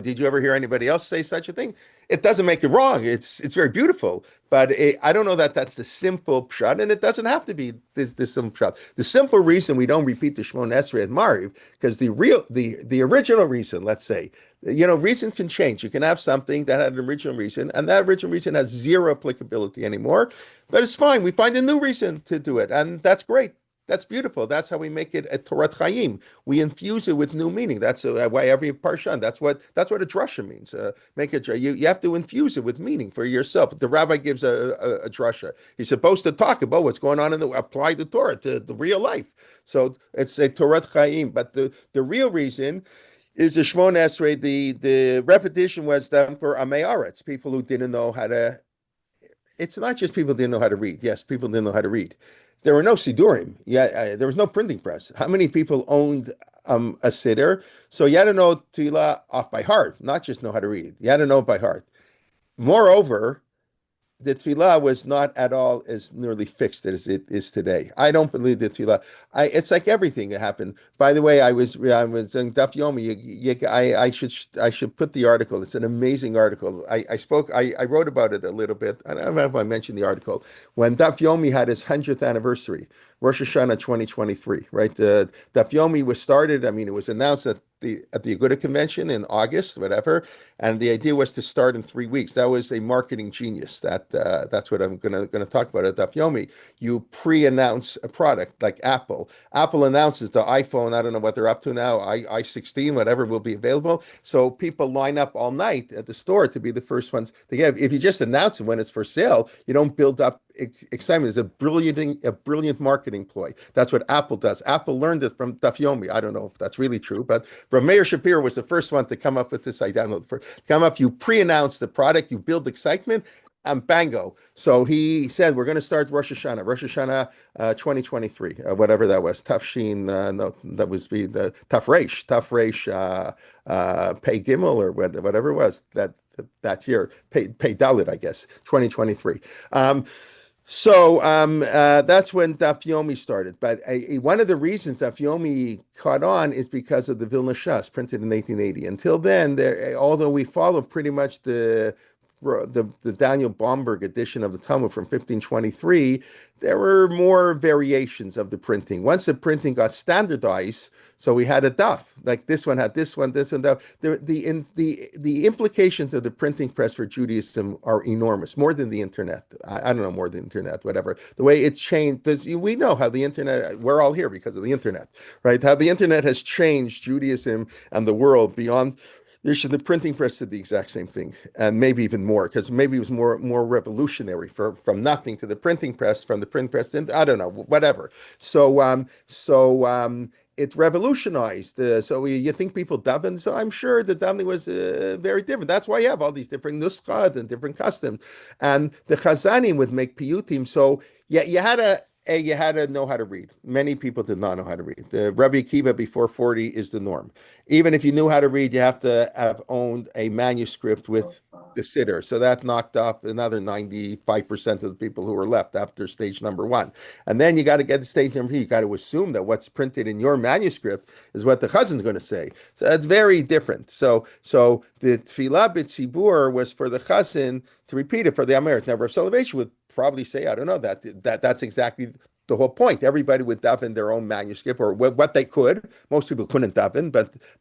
S1: did you ever hear anybody else say such a thing? It doesn't make it wrong. It's very beautiful, but I don't know that that's the simple pshat, and it doesn't have to be this simple pshat. The simple reason we don't repeat the Shmon Esrei at Mariv, because the original reason, let's say, reasons can change. You can have something that had an original reason, and that original reason has zero applicability anymore, but it's fine. We find a new reason to do it, and that's great. That's beautiful. That's how we make it a Torah Chaim. We infuse it with new meaning. That's why every parshan. That's what a drasha means. Make it you have to infuse it with meaning for yourself. The rabbi gives a drasha. He's supposed to talk about what's going on apply the Torah to the real life. So it's a Torah Chaim. But the real reason is the Shmon Esrei. The repetition was done for Amei Aretz, people who didn't know how to. It's not just people didn't know how to read. Yes, people didn't know how to read. There were no Siddurim. Yeah, there was no printing press. How many people owned a Siddur? So you had to know Tefillah off by heart, not just know how to read. You had to know it by heart. Moreover, the tefillah was not at all as nearly fixed as it is today. I don't believe the tefillah. It's like everything that happened. By the way, I was in Daf Yomi. I should put the article. It's an amazing article. I wrote about it a little bit. I don't know if I mentioned the article when Daf Yomi had his 100th anniversary, Rosh Hashanah 2023. Right, the Daf Yomi was started. I mean, it was announced at the Aguda convention in August, whatever, and the idea was to start in 3 weeks. That was a marketing genius. That's what I'm gonna talk about at Daf Yomi. You pre-announce a product like Apple. Apple announces the iPhone. I don't know what they're up to now. I16, whatever, will be available. So people line up all night at the store to be the first ones to get. If you just announce it when it's for sale, you don't build up excitement. It's a brilliant marketing ploy. That's what Apple does. Apple learned it from Daf Yomi. I don't know if that's really true, but Meir Shapiro was the first one to come up with this idea. You pre-announce the product, you build excitement, and bango. So he said, we're going to start Rosh Hashanah 2023, whatever that was. Tafshin, no, that was the Tafresh, Pei Gimel, or whatever it was that year, Pei Dalit, I guess, 2023. That's when Daf Yomi started. But one of the reasons Daf Yomi caught on is because of the Vilna Shas, printed in 1880. Until then, although we follow pretty much the Daniel Baumberg edition of the Talmud from 1523, there were more variations of the printing. Once the printing got standardized, so we had a daf, like this one had this one, this and that. The implications of the printing press for Judaism are enormous, more than the internet. I don't know, more than the internet, whatever. The way it changed, we know how the internet, we're all here because of the internet, right? How the internet has changed Judaism and the world beyond. The printing press did the exact same thing, and maybe even more, because maybe it was more revolutionary from nothing to the printing press, from the print press. I don't know, whatever. It revolutionized. So you think people daven? So I'm sure the davening was very different. That's why you have all these different nuschad and different customs. And the chazanim would make piyutim. So yeah, you had to know how to read. Many people did not know how to read. The Rabbi Akiva before 40 is the norm. Even if you knew how to read, you have to have owned a manuscript with the Siddur. So that knocked off another 95% of the people who were left after stage number one. And then you got to get to stage number two. You got to assume that what's printed in your manuscript is what the chazan's going to say. So that's very different. So the Tfilah B'Tzibur was for the chazan to repeat it for the American. Now, Rav Soloveitchik would probably say, I don't know, that's exactly the whole point. Everybody would daven their own manuscript or what they could. Most people couldn't daven,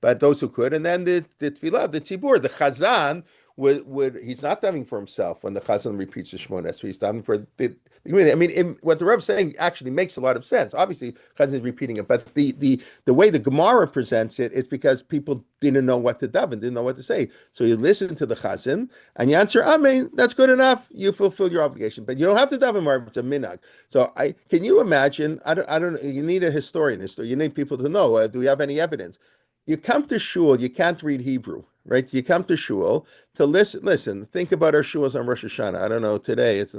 S1: but those who could. And then the tefillah, the tzibur, the chazan would he's not davening for himself when the chazan repeats the Shemona. So he's davening for the community. I mean, what the Rebbe is saying actually makes a lot of sense. Obviously, chazan is repeating it, but the way the Gemara presents it is because people didn't know what to daven, didn't know what to say. So you listen to the chazan and you answer Amen. That's good enough. You fulfill your obligation, but you don't have to daven more. It's a minhag. So can you imagine? I don't. You need a historian. You need people to know. Do we have any evidence? You come to shul. You can't read Hebrew, right? You come to shul to listen. Listen. Think about our shuls on Rosh Hashanah. I don't know today. It's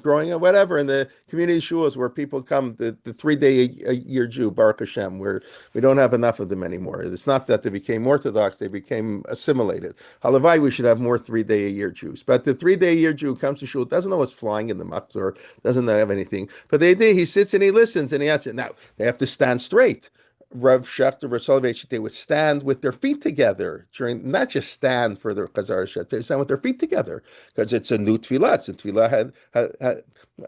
S1: growing up, whatever, in the community shuls where people come. The 3-day a year Jew, Baruch Hashem, where we don't have enough of them anymore. It's not that they became Orthodox; they became assimilated. Halavai, we should have more 3-day a year Jews. But the 3-day a year Jew comes to shul, doesn't know what's flying in the machzor, doesn't have anything. But he sits and he listens and he answers. Now they have to stand straight. Rav Shechter, Rav Soloveitch, they would stand with their feet together during, not just stand for the Chazar Shet, they stand with their feet together because it's a new tefillah. It's a tefillah had a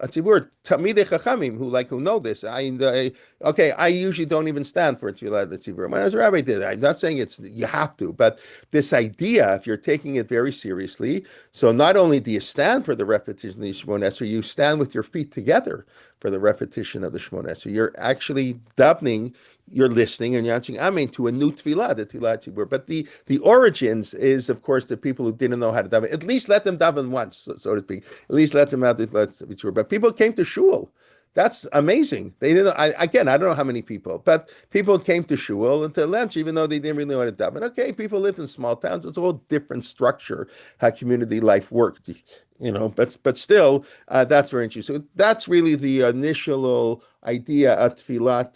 S1: tzibur Tamidei Chachamim who know this. I usually don't even stand for a tefillah the tzibur. When I was a rabbi, did I'm not saying it's you have to, but this idea, if you're taking it very seriously, so not only do you stand for the repetition of the Shemona Esrei, you stand with your feet together for the repetition of the Shemona Esrei. You're actually davening. You're listening and you're answering Amen to a new tefillah, the tefillah tzibur. But the origins is, of course, the people who didn't know how to daven. At least let them daven once, so to speak. At least let them have the tzibur. But people came to shul. That's amazing. They didn't. I don't know how many people, but people came to shul and to lunch, even though they didn't really know how to daven. Okay, people lived in small towns. It's a whole different structure how community life worked. But still, that's very interesting. So that's really the initial idea of tefillat,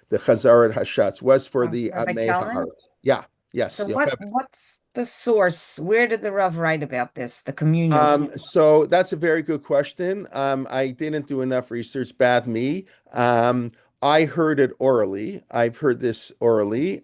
S1: the Chazarat Hashatz was for the
S2: Rabbi
S1: Amei
S2: Kelman?
S1: Haaretz. Yeah, yes.
S2: So
S1: Yeah.
S2: what's the source? Where did the Rav write about this, the communion?
S1: So that's a very good question. I didn't do enough research, bad me. I heard it orally. I've heard this orally.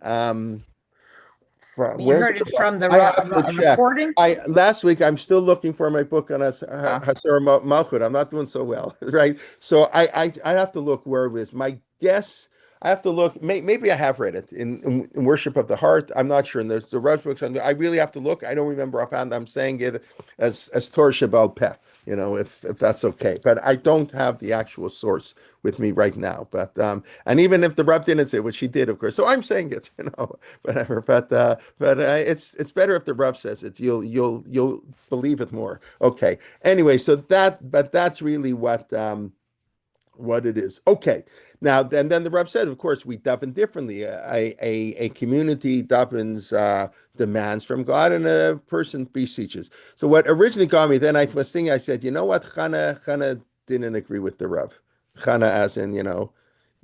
S2: You heard it from the
S1: I have to check.
S2: recording?
S1: Last week I'm still looking for my book on Hasar Malchut. I'm not doing so well, right? So I have to look where it is. My guess, I have to look. Maybe I have read it in Worship of the Heart. I'm not sure. And there's the Rav books. I really have to look. I don't remember offhand. I'm saying it as Torah Shabbat Peh. If that's okay. But I don't have the actual source with me right now. But and even if the Reb didn't say, which he did, of course, so I'm saying it, whatever. But it's better if the Reb says it. You'll believe it more. Okay. Anyway, so that's really what it is. Okay. Now, then the Rav said, of course, we daven differently. A community davens demands from God, and a person beseeches. So what originally got me, then I was thinking, I said, you know what? Chana didn't agree with the Rav. Chana, as in,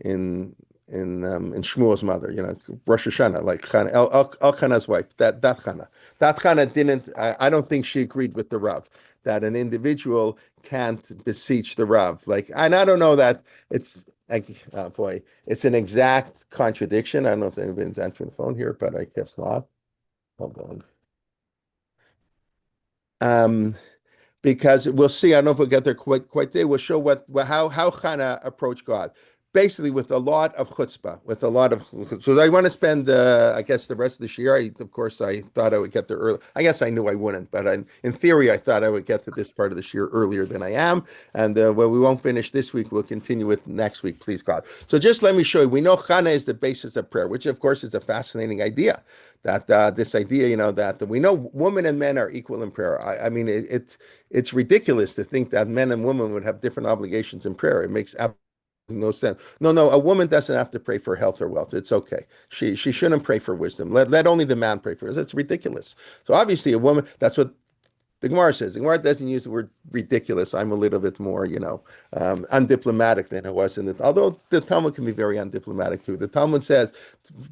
S1: in Shmuel's mother, Rosh Hashanah, like Chana, Elkanah's wife. That Chana didn't. I don't think she agreed with the Rav that an individual can't beseech the Rav. And I don't know that it's like, oh boy, it's an exact contradiction. I don't know if anybody's answering the phone here, but I guess not. Hold on. Because we'll see. I don't know if we'll get there quite there. We'll show how Chana approached God. Basically, with a lot of chutzpah, so I want to spend, I guess, the rest of this year. Of course, I thought I would get there early. I guess I knew I wouldn't, but in theory, I thought I would get to this part of this year earlier than I am. And we won't finish this week. We'll continue with next week, please God. So just let me show you. We know Chana is the basis of prayer, which of course is a fascinating idea. That this idea, that we know women and men are equal in prayer. I mean, it's ridiculous to think that men and women would have different obligations in prayer. It makes no sense. No, a woman doesn't have to pray for health or wealth. It's okay. She shouldn't pray for wisdom. Let only the man pray for it. That's ridiculous. So obviously a woman, that's what the Gemara says. The Gemara doesn't use the word ridiculous. I'm a little bit more, undiplomatic than it was in it. Although the Talmud can be very undiplomatic too. The Talmud says,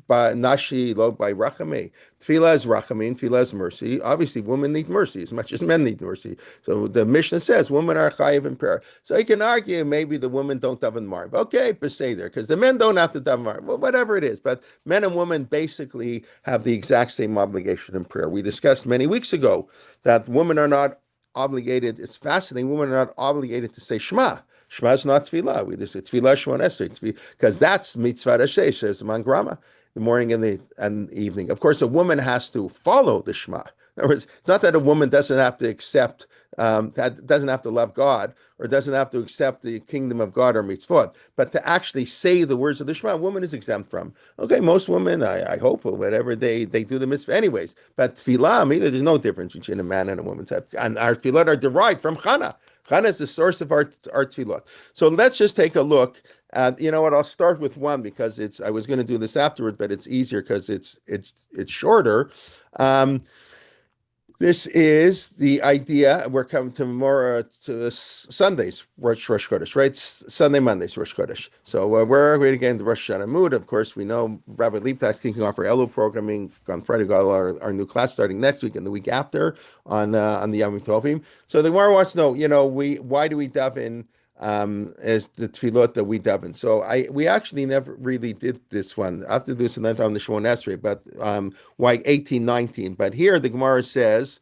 S1: by Nashi lo by Rachamei. Tefillah is Rachamim, Tefillah is mercy. Obviously, women need mercy as much as men need mercy. So the Mishnah says women are chayiv in prayer. So you can argue maybe the women don't daven marv. Okay, beseder, because the men don't have to daven marv. Well, whatever it is, but men and women basically have the exact same obligation in prayer. We discussed many weeks ago that women are not obligated. It's fascinating. Women are not obligated to say Shema. Shema is not tefillah. We just say tefillah Shemon Esrei, because that's mitzvah Hashesh, as mangrama, the morning and the evening. Of course, a woman has to follow the Shema. In other words, it's not that a woman doesn't have to accept, that doesn't have to love God, or doesn't have to accept the kingdom of God or mitzvot, but to actually say the words of the Shema, a woman is exempt from. Okay, most women, I hope, or whatever, they do the mitzvah anyways. But tefillah, there's no difference between a man and a woman. And our tefillot are derived from Chana. Chana is the source of our tefillot. So let's just take a look. You know what? I'll start with one because I was going to do this afterward, but it's easier because it's shorter. This is the idea. We're coming to more to Sundays, Rosh Chodesh, right? Sunday, Mondays, Rosh Chodesh. So we're going to get into Rosh Hashanah mood. Of course, we know Rabbi Leipzig's kicking off our Elul programming on Friday. Got our new class starting next week and the week after on the Yom Tovim. So the Gemara wants to know, why do we daven as the tefillot that we daven? So we actually never really did this one. I have to do this another time on the Shemon Esrei, but why 18, 19? But here the Gemara says,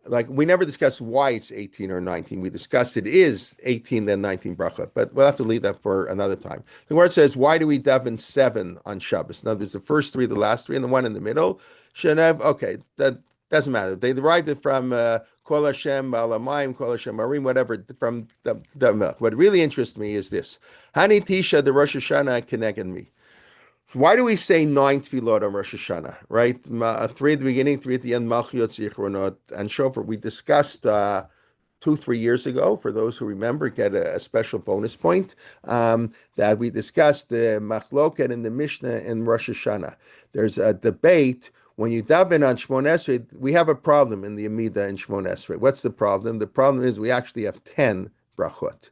S1: like, we never discussed why it's 18 or 19. We discussed it is 18, then 19 bracha, but we'll have to leave that for another time. The word says, why do we daven 7 on Shabbos? In other words, the first 3, the last 3, and the one in the middle. Shenev, okay, that doesn't matter. They derived it from Kol Hashem Alamayim, Kol Hashem Arim, whatever, from the milk. What really interests me is this. Hani Tisha, the Rosh Hashanah, connected me. Why do we say 9 tefillot on Rosh Hashanah, right? 3 at the beginning, 3 at the end, Malchiot, Zichronot, and Shofar. We discussed 2-3 years ago, for those who remember, get a special bonus point, that we discussed the Machloket in the Mishnah in Rosh Hashanah. There's a debate. When you daven on Shemon Esrei, we have a problem in the Amidah in Shemon Esrei. What's the problem? The problem is we actually have 10 brachot,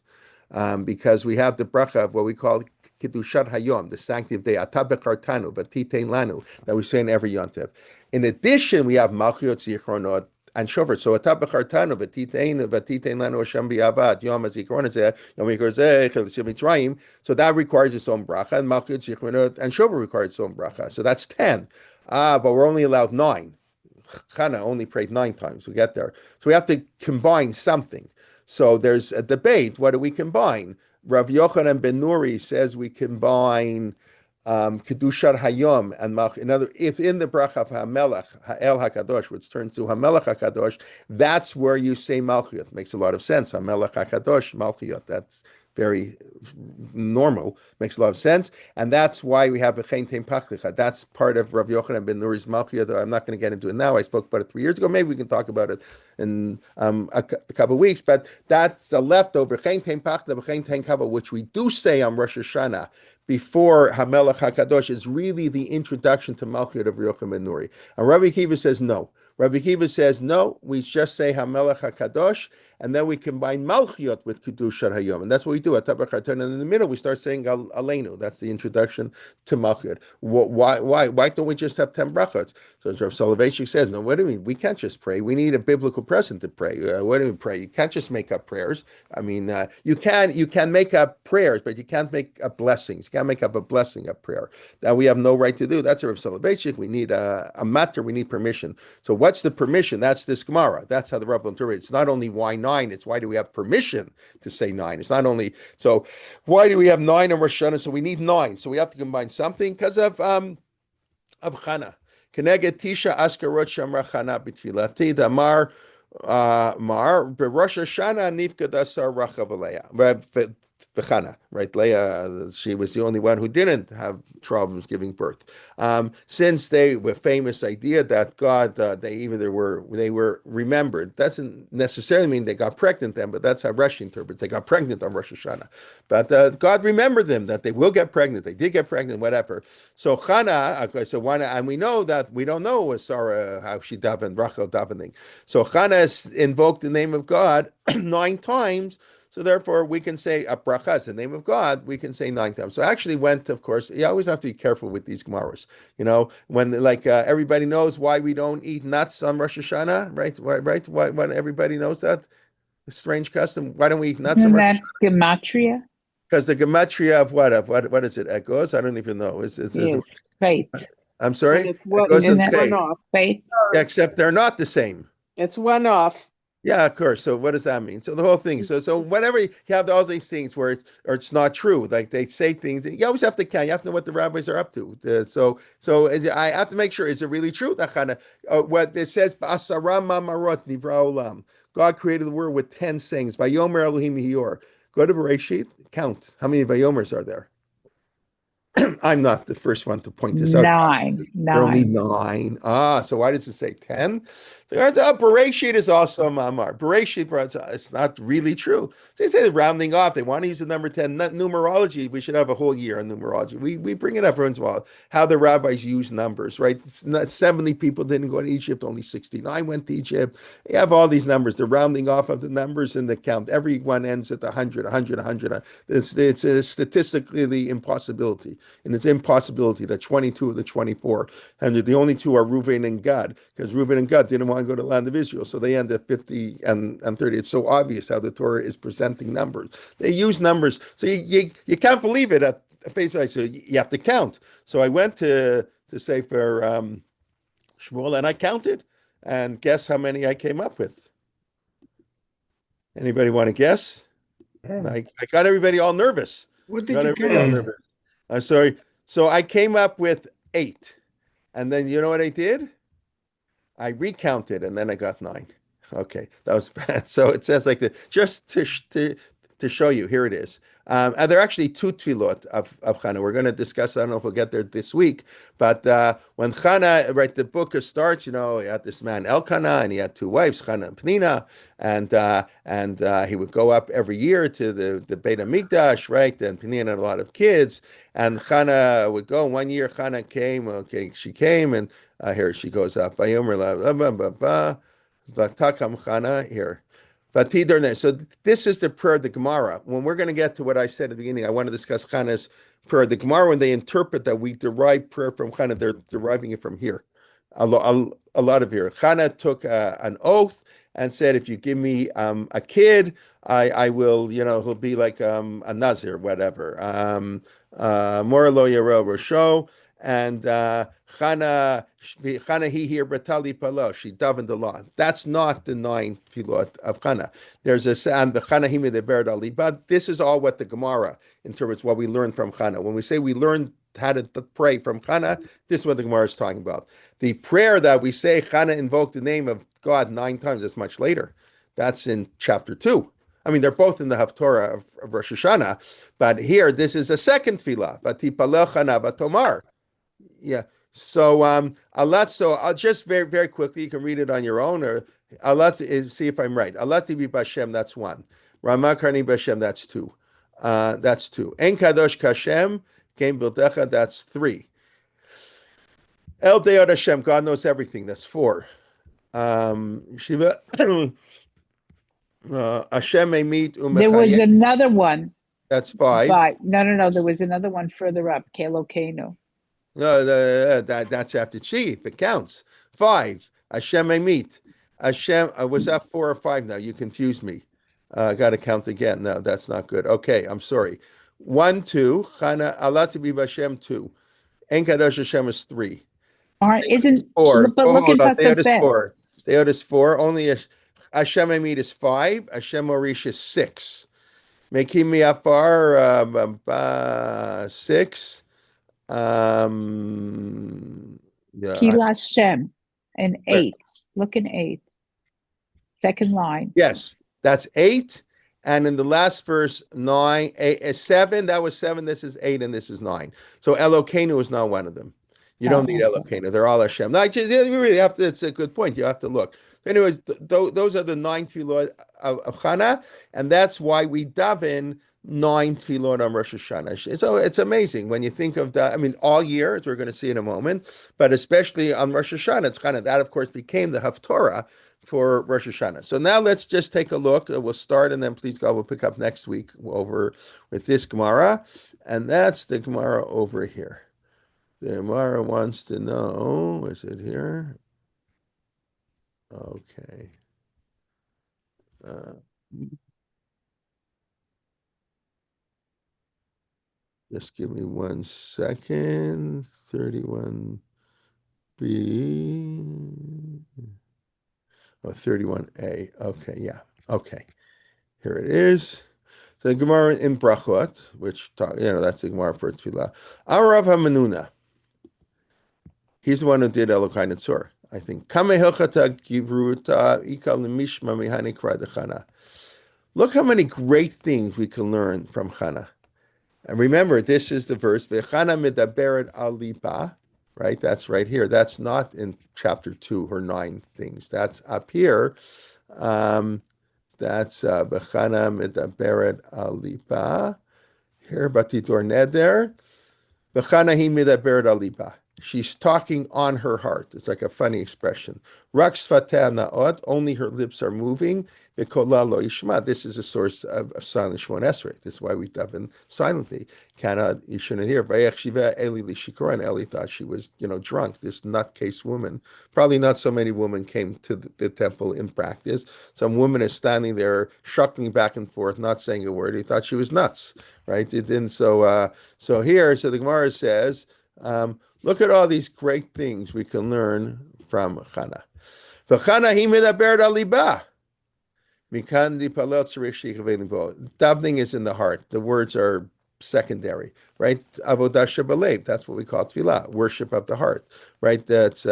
S1: because we have the bracha of what we call Kiddushat Hayom, the sanctity of day, Ata Bekartanu, Batitein Lanu, that we say in every Yontev. In addition, we have Malchiot, Zichronot, and Shofar. So Ata Bekartanu, Batitein Lanu, Hashem B'Avad, Yom HaZichron, Yom HaZichron, Mitzrayim. So that requires its own bracha, and Malchiot, Zichronot, and Shofar requires its own bracha. So that's 10. But we're only allowed 9. Chana only prayed 9 times. We get there. So we have to combine something. So there's a debate. What do we combine? Rav Yochanan ben Nuri says we combine Kedushat Hayom and Malch. If in the bracha of HaMelech, Ha'el HaKadosh, which turns to HaMelech HaKadosh, that's where you say Malchiyot. Makes a lot of sense. HaMelech HaKadosh, Malchiyot. That's very normal, makes a lot of sense, and that's why we have B'chein Teim Pachlicha. That's part of Rav Yochanan ben Nuri's Malchiyot. I'm not going to get into it now. I spoke about it 3 years ago. Maybe we can talk about it in a couple of weeks, but that's a leftover B'chein Teim Pachlicha, B'chein Teim Kava, which we do say on Rosh Hashanah before HaMelech HaKadosh, is really the introduction to Malchiyot of Rav Yochanan ben Nuri. And Rabbi Kiva says no. Rabbi Kiva says, no, we just say HaMelech HaKadosh, and then we combine Malchiot with Kedushat Hayom. And that's what we do at Tabach. And in the middle, we start saying Aleinu. That's the introduction to Malchiot. Why don't we just have 10 brachot? So as Rav Soloveitchik says, no, what do you mean? We can't just pray. We need a biblical precedent to pray. What do we pray? You can't just make up prayers. I mean, you can make up prayers, but you can't make up blessings. You can't make up a blessing of prayer. That we have no right to do. That's Rav Soloveitchik. We need a matter. We need permission. So what's the permission? That's this Gemara. That's how the Rabbi interprets. It's not only why 9, it's why do we have permission to say 9. It's not only, so why do we have 9 in Rosh Hashanah? So we need 9. So we have to combine something because of Chana. Keneged Tisha Askarot Shamra Chana B'Tfilati Damar B'Rosh Hashanah Nifkad Asar Rachav Aleya. Chana, right? Leah, she was the only one who didn't have problems giving birth. Since they were famous idea that God, they were remembered. Doesn't necessarily mean they got pregnant then, but that's how Rashi interprets. They got pregnant on Rosh Hashanah, but God remembered them that they will get pregnant. They did get pregnant, whatever. So Chana, okay, so one, and we know that we don't know Sarah how she davened, Rachel davening. So Chana invoked the name of God 9 times. So therefore, we can say a bracha is the name of God. We can say 9 times. So I actually went, of course. You always have to be careful with these gemaras. You know, when everybody knows why we don't eat nuts on Rosh Hashanah, right? Right? Why everybody knows that? A strange custom. Why don't we eat nuts on Rosh Hashanah?
S4: Isn't that gematria?
S1: Because the gematria of what is it? Egos? I don't even know.
S4: Yes, fate.
S1: I'm sorry.
S5: It's one,
S1: Egos
S4: Isn't
S1: and
S4: it
S1: fate.
S4: fate?
S1: Yeah, except they're not the same.
S5: it's one off.
S1: Yeah, of course. So what does that mean? So the whole thing. So whenever you have all these things where it's not true, like they say things, you always have to count. You have to know what the rabbis are up to. I have to make sure, is it really true? That kind of what it says. "B'asara mamarot nivra olam." God created the world with 10 sayings. Vayomer Elohim hiyor. Go to Bereshit, count. How many Vayomers are there? I'm not the first one to point this out.
S4: Nine.
S1: There are only
S4: Nine.
S1: 9. So why does it say 10? Bereshit is also a mamar. Bereshit, it's not really true. So they say they're rounding off. They want to use the number 10. Not numerology. We should have a whole year on numerology. We bring it up once in a while, how the rabbis use numbers, right? It's not 70 people didn't go to Egypt. Only 69 went to Egypt. You have all these numbers. They're rounding off of the numbers in the count. Everyone ends at 100, 100, 100. It's a statistically the impossibility. And it's impossibility that 22 of the 24, and the only two are Reuven and Gad, because Reuven and Gad didn't want to go to the land of Israel, so they end at 50 and 30. It's so obvious how the Torah is presenting numbers. They use numbers, so you can't believe it at face value. So you have to count. So I went to Sefer Shmuel and I counted, and guess how many I came up with? Anybody want to guess? I got everybody all nervous.
S3: What
S1: Got
S3: did you
S1: everybody all
S3: count?
S1: nervous. I'm sorry. So I came up with 8. And then you know what I did? I recounted and then I got 9. Okay, that was bad. So it says like that, just to show you, here it is. And there are actually 2 tefillot of Chana. We're going to discuss, I don't know if we'll get there this week, but when Chana, right, the book starts, he had this man Elkanah, and he had 2 wives, Chana and Penina, and he would go up every year to the Beit Hamikdash, right, and Penina had a lot of kids, and Chana would go. One year Chana came, okay, she came, and here she goes up. Here. So this is the prayer of the Gemara. When we're going to get to what I said at the beginning, I want to discuss Chana's prayer. The Gemara, when they interpret that we derive prayer from Chana, they're deriving it from here. A lot of here. Chana took an oath and said, if you give me a kid, I will, he'll be like a Nazir, whatever. Mora lo yero rosho. And Chana he here Bratali Palo, she davened a lot. That's not the 9 filot of Chana. There's a and the Chana himi the Bered Ali, but this is all what the Gemara interprets, what we learn from Chana. When we say we learn how to pray from Chana, this is what the Gemara is talking about. The prayer that we say Chana invoked the name of God 9 times, that's much later. That's in chapter 2. I mean, they're both in the Haftorah of Rosh Hashanah, but here this is a second tefillah. Batipalel Chana Batomar. Yeah. So I'll just very, very quickly, you can read it on your own, or see if I'm right. Allah Tivi Bashem, that's 1. Ramah Karni Bashem, that's 2. That's 2. En Kadosh Kashem, Game Bildecha, that's 3. El Deod Hashem, God knows everything, that's 4. Shiva Hashem Emit
S4: There was
S1: Umechayim,
S4: another one,
S1: that's 5.
S4: but no. There was another one further up. Kelokeno.
S1: No, that's after chi, if it counts. 5. Hashem Emit. Hashem, was that 4 or 5 now? You confused me. I got to count again. No, that's not good. Okay, I'm sorry. 1, 2. Chana, Allah to be Hashem, 2. En Kadosh Hashem is 3.
S4: Isn't
S1: 4.
S4: but
S1: Oh,
S4: look in
S1: hold on.
S4: Pasuk
S1: Theod is
S4: Bet.
S1: 4. Theod is 4. Only Hashem Emit is 5. Hashem Orish is 6. Mekimi Afar, 6. Yeah.
S4: Kila Shem and 8. Look in 8. Second line.
S1: Yes, that's 8. And in the last verse, 9, 7, that was 7, this is 8, and this is 9. So Elokeinu is not one of them. You don't need Elokeinu. They're all Hashem. No, you really have to, it's a good point. You have to look. Anyways, those are the 9 tefillot of Chana, and that's why we daven 9 tefillot on Rosh Hashanah. So it's amazing when you think of that. I mean, all year, as we're going to see in a moment, but especially on Rosh Hashanah, it's kind of that, of course, became the Haftorah for Rosh Hashanah. So now let's just take a look. We'll start, and then please God, we'll pick up next week over with this Gemara, and that's the Gemara over here. The Gemara wants to know, is it here? Okay. Just give me 1 second. 31b. Oh, 31a. Okay, yeah. Okay. Here it is. So the Gemara in Brachot, which that's the Gemara for Tefillah. Our Rav HaManuna, he's the one who did Elokai Netzor, I think. Kame Hilchata Givruta Ika Lemishma Mihani Krad Chana. Look how many great things we can learn from Chana. And remember, this is the verse, V'chana medaberet al liba, right? That's right here. That's not in chapter 2 or 9 things. That's up here. That's V'chana medaberet al liba. Here, Batitor Neder. V'chana hi medaberet al liba. She's talking on her heart. It's like a funny expression. Rak sfateh na'ot, only her lips are moving. V'kola lo yishma. This is a source of silent Shmon Esrei. This is why we daven silently. Cannot, you shouldn't hear. Vayech shiva Eli lishikora, and Eli thought she was, drunk. This nutcase woman. Probably not so many women came to the temple in practice. Some woman is standing there, shuckling back and forth, not saying a word. He thought she was nuts, right? It didn't. So the Gemara says, look at all these great things we can learn from Chana. V'chana hi medaberet al liba. Davening is in the heart. The words are secondary, right? Avodah shebalev. That's what we call tefillah, worship of the heart, right? That's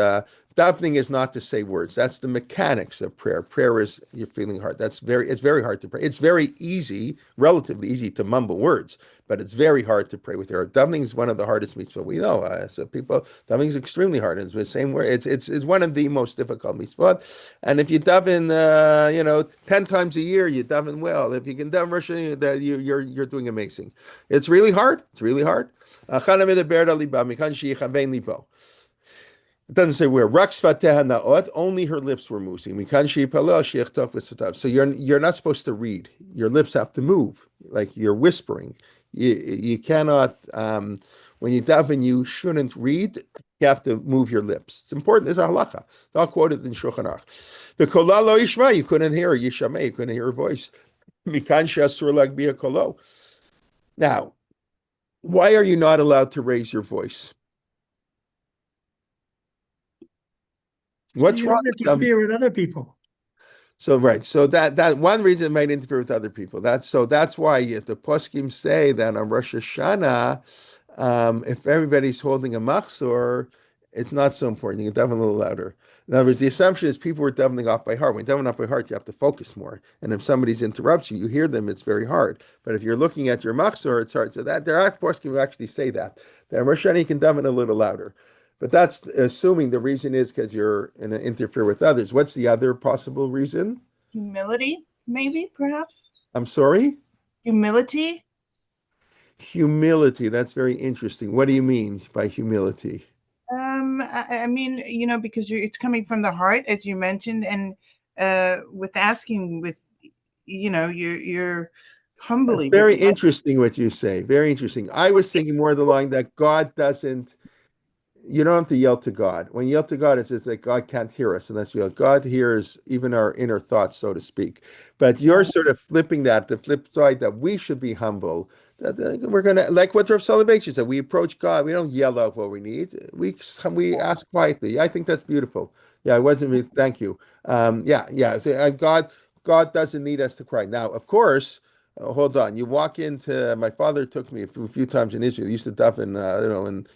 S1: davening is not to say words. That's the mechanics of prayer. Prayer is your feeling heart. It's very hard to pray. It's very easy, relatively easy to mumble words, but it's very hard to pray with your heart. Davening is one of the hardest mitzvot we know. Davening is extremely hard. It's the same way. It's one of the most difficult mitzvot. And if you daven, 10 times a year, you daven well. If you can daven Rosh Hashanah, you're doing amazing. It's really hard. It's really hard. It doesn't say where. Only her lips were moving. So you're not supposed to read. Your lips have to move, like you're whispering. You cannot, when you daven, you shouldn't read. You have to move your lips. It's important. It's a halacha. It's all quoted in Shulchan Aruch. The kola lo yishma, you couldn't hear her. Yishameh, you couldn't hear her voice. Mikan she'asur lagbiya kolo. Now, why are you not allowed to raise your voice? What's
S3: You
S1: wrong
S3: don't
S1: with them?
S3: interfere with other people.
S1: So that one reason it might interfere with other people. That's why the poskim say that on Rosh Hashanah, if everybody's holding a machzor, it's not so important. You can daven a little louder. In other words, the assumption is people were davening off by heart. When you daven off by heart, you have to focus more. And if somebody's interrupts you, you hear them, it's very hard. But if you're looking at your machzor, it's hard. So that there are poskim who actually say that on Rosh Hashanah you can daven a little louder. But that's assuming the reason is because you're going to interfere with others. What's the other possible reason?
S5: Humility, maybe, perhaps.
S1: I'm sorry?
S5: Humility.
S1: Humility. That's very interesting. What do you mean by humility?
S5: I mean, because it's coming from the heart, as you mentioned, and with asking, you're humbly.
S1: It's very interesting what you say. Very interesting. I was thinking more of the line that God doesn't. You don't have to yell to God. When you yell to God, it's just that God can't hear us unless we yell. God hears even our inner thoughts, so to speak. But you're sort of flipping that, the flip side, that we should be humble. That we're going to, like what Rav Soloveitchik said, we approach God. We don't yell out what we need. We ask quietly. I think that's beautiful. Yeah, it wasn't me. Thank you. Yeah. So, God doesn't need us to cry. Now, of course, hold on. You walk into, my father took me a few times in Israel. He used to daven, in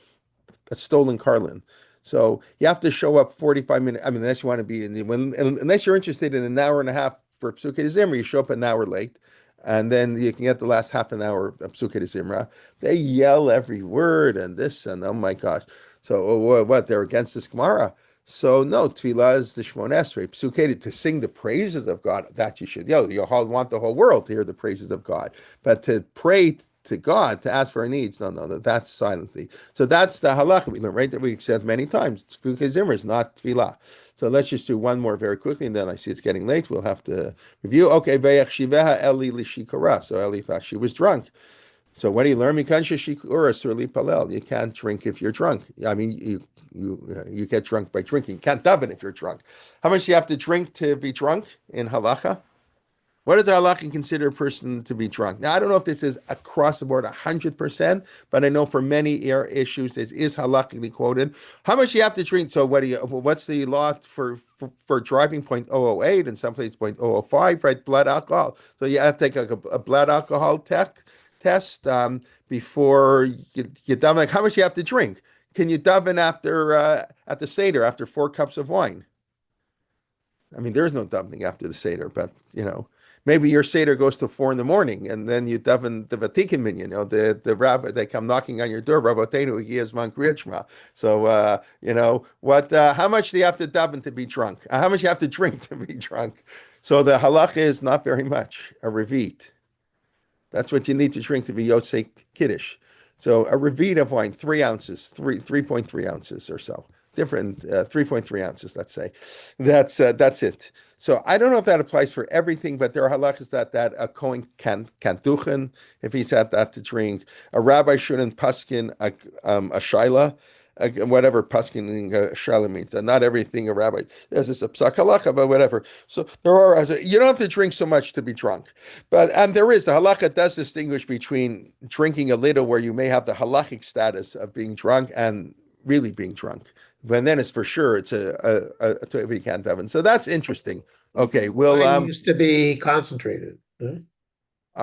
S1: a stolen Carlin. So you have to show up 45 minutes. I mean, unless you want to be unless you're interested in an hour and a half for Psukei Zimra, you show up an hour late, and then you can get the last half an hour of Psukei Zimra. They yell every word and this and oh my gosh. So what? They're against this Gemara. So no, tefillah is the Shmon Esrei. Psukei, to sing the praises of God, that you should yell. You want the whole world to hear the praises of God, but to pray to God, to ask for our needs. No, that's silently. So that's the halacha we learned, right? That we said many times. Psukei Zimra is not tefillah. So let's just do one more very quickly, and then I see it's getting late. We'll have to review. Okay, Vayech shiveha Eli lishikara. So Eli thought she was drunk. So what do you learn? You can't drink if you're drunk. I mean, you get drunk by drinking. You can't daven if you're drunk. How much do you have to drink to be drunk in halacha? What does halakha consider a person to be drunk? Now, I don't know if this is across the board 100%, but I know for many issues, this is halakhically quoted. How much you have to drink? So what's the law for driving 0.008 and someplace 0.005, right? Blood alcohol. So you have to take a blood alcohol test before you daven. Like, how much you have to drink? Can you daven after at the Seder after 4 cups of wine? I mean, there's no davening after the Seder, but maybe your Seder goes to 4 in the morning, and then you daven the Vatican minyan. The rabbi, they come knocking on your door, Rabotenu Yezman Kriyachma. So what? How much do you have to daven to be drunk? How much you have to drink to be drunk? So the halacha is not very much. A revit. That's what you need to drink to be Yosei Kiddush. So a revit of wine, 3 ounces, 3.3 ounces or so. Different 3.3 ounces, let's say. That's it. So I don't know if that applies for everything, but there are halachas that a Kohen can duchen if he's had that to drink. A rabbi shouldn't paskin a shaila. Whatever paskin shaila means, and not everything a rabbi. There's this psak halacha, but whatever. So there are. You don't have to drink so much to be drunk, and there is the halacha does distinguish between drinking a little, where you may have the halachic status of being drunk, and really being drunk. But then it's for sure it's a we can't have. So that's interesting. Okay,
S6: Wine used to be concentrated. Huh?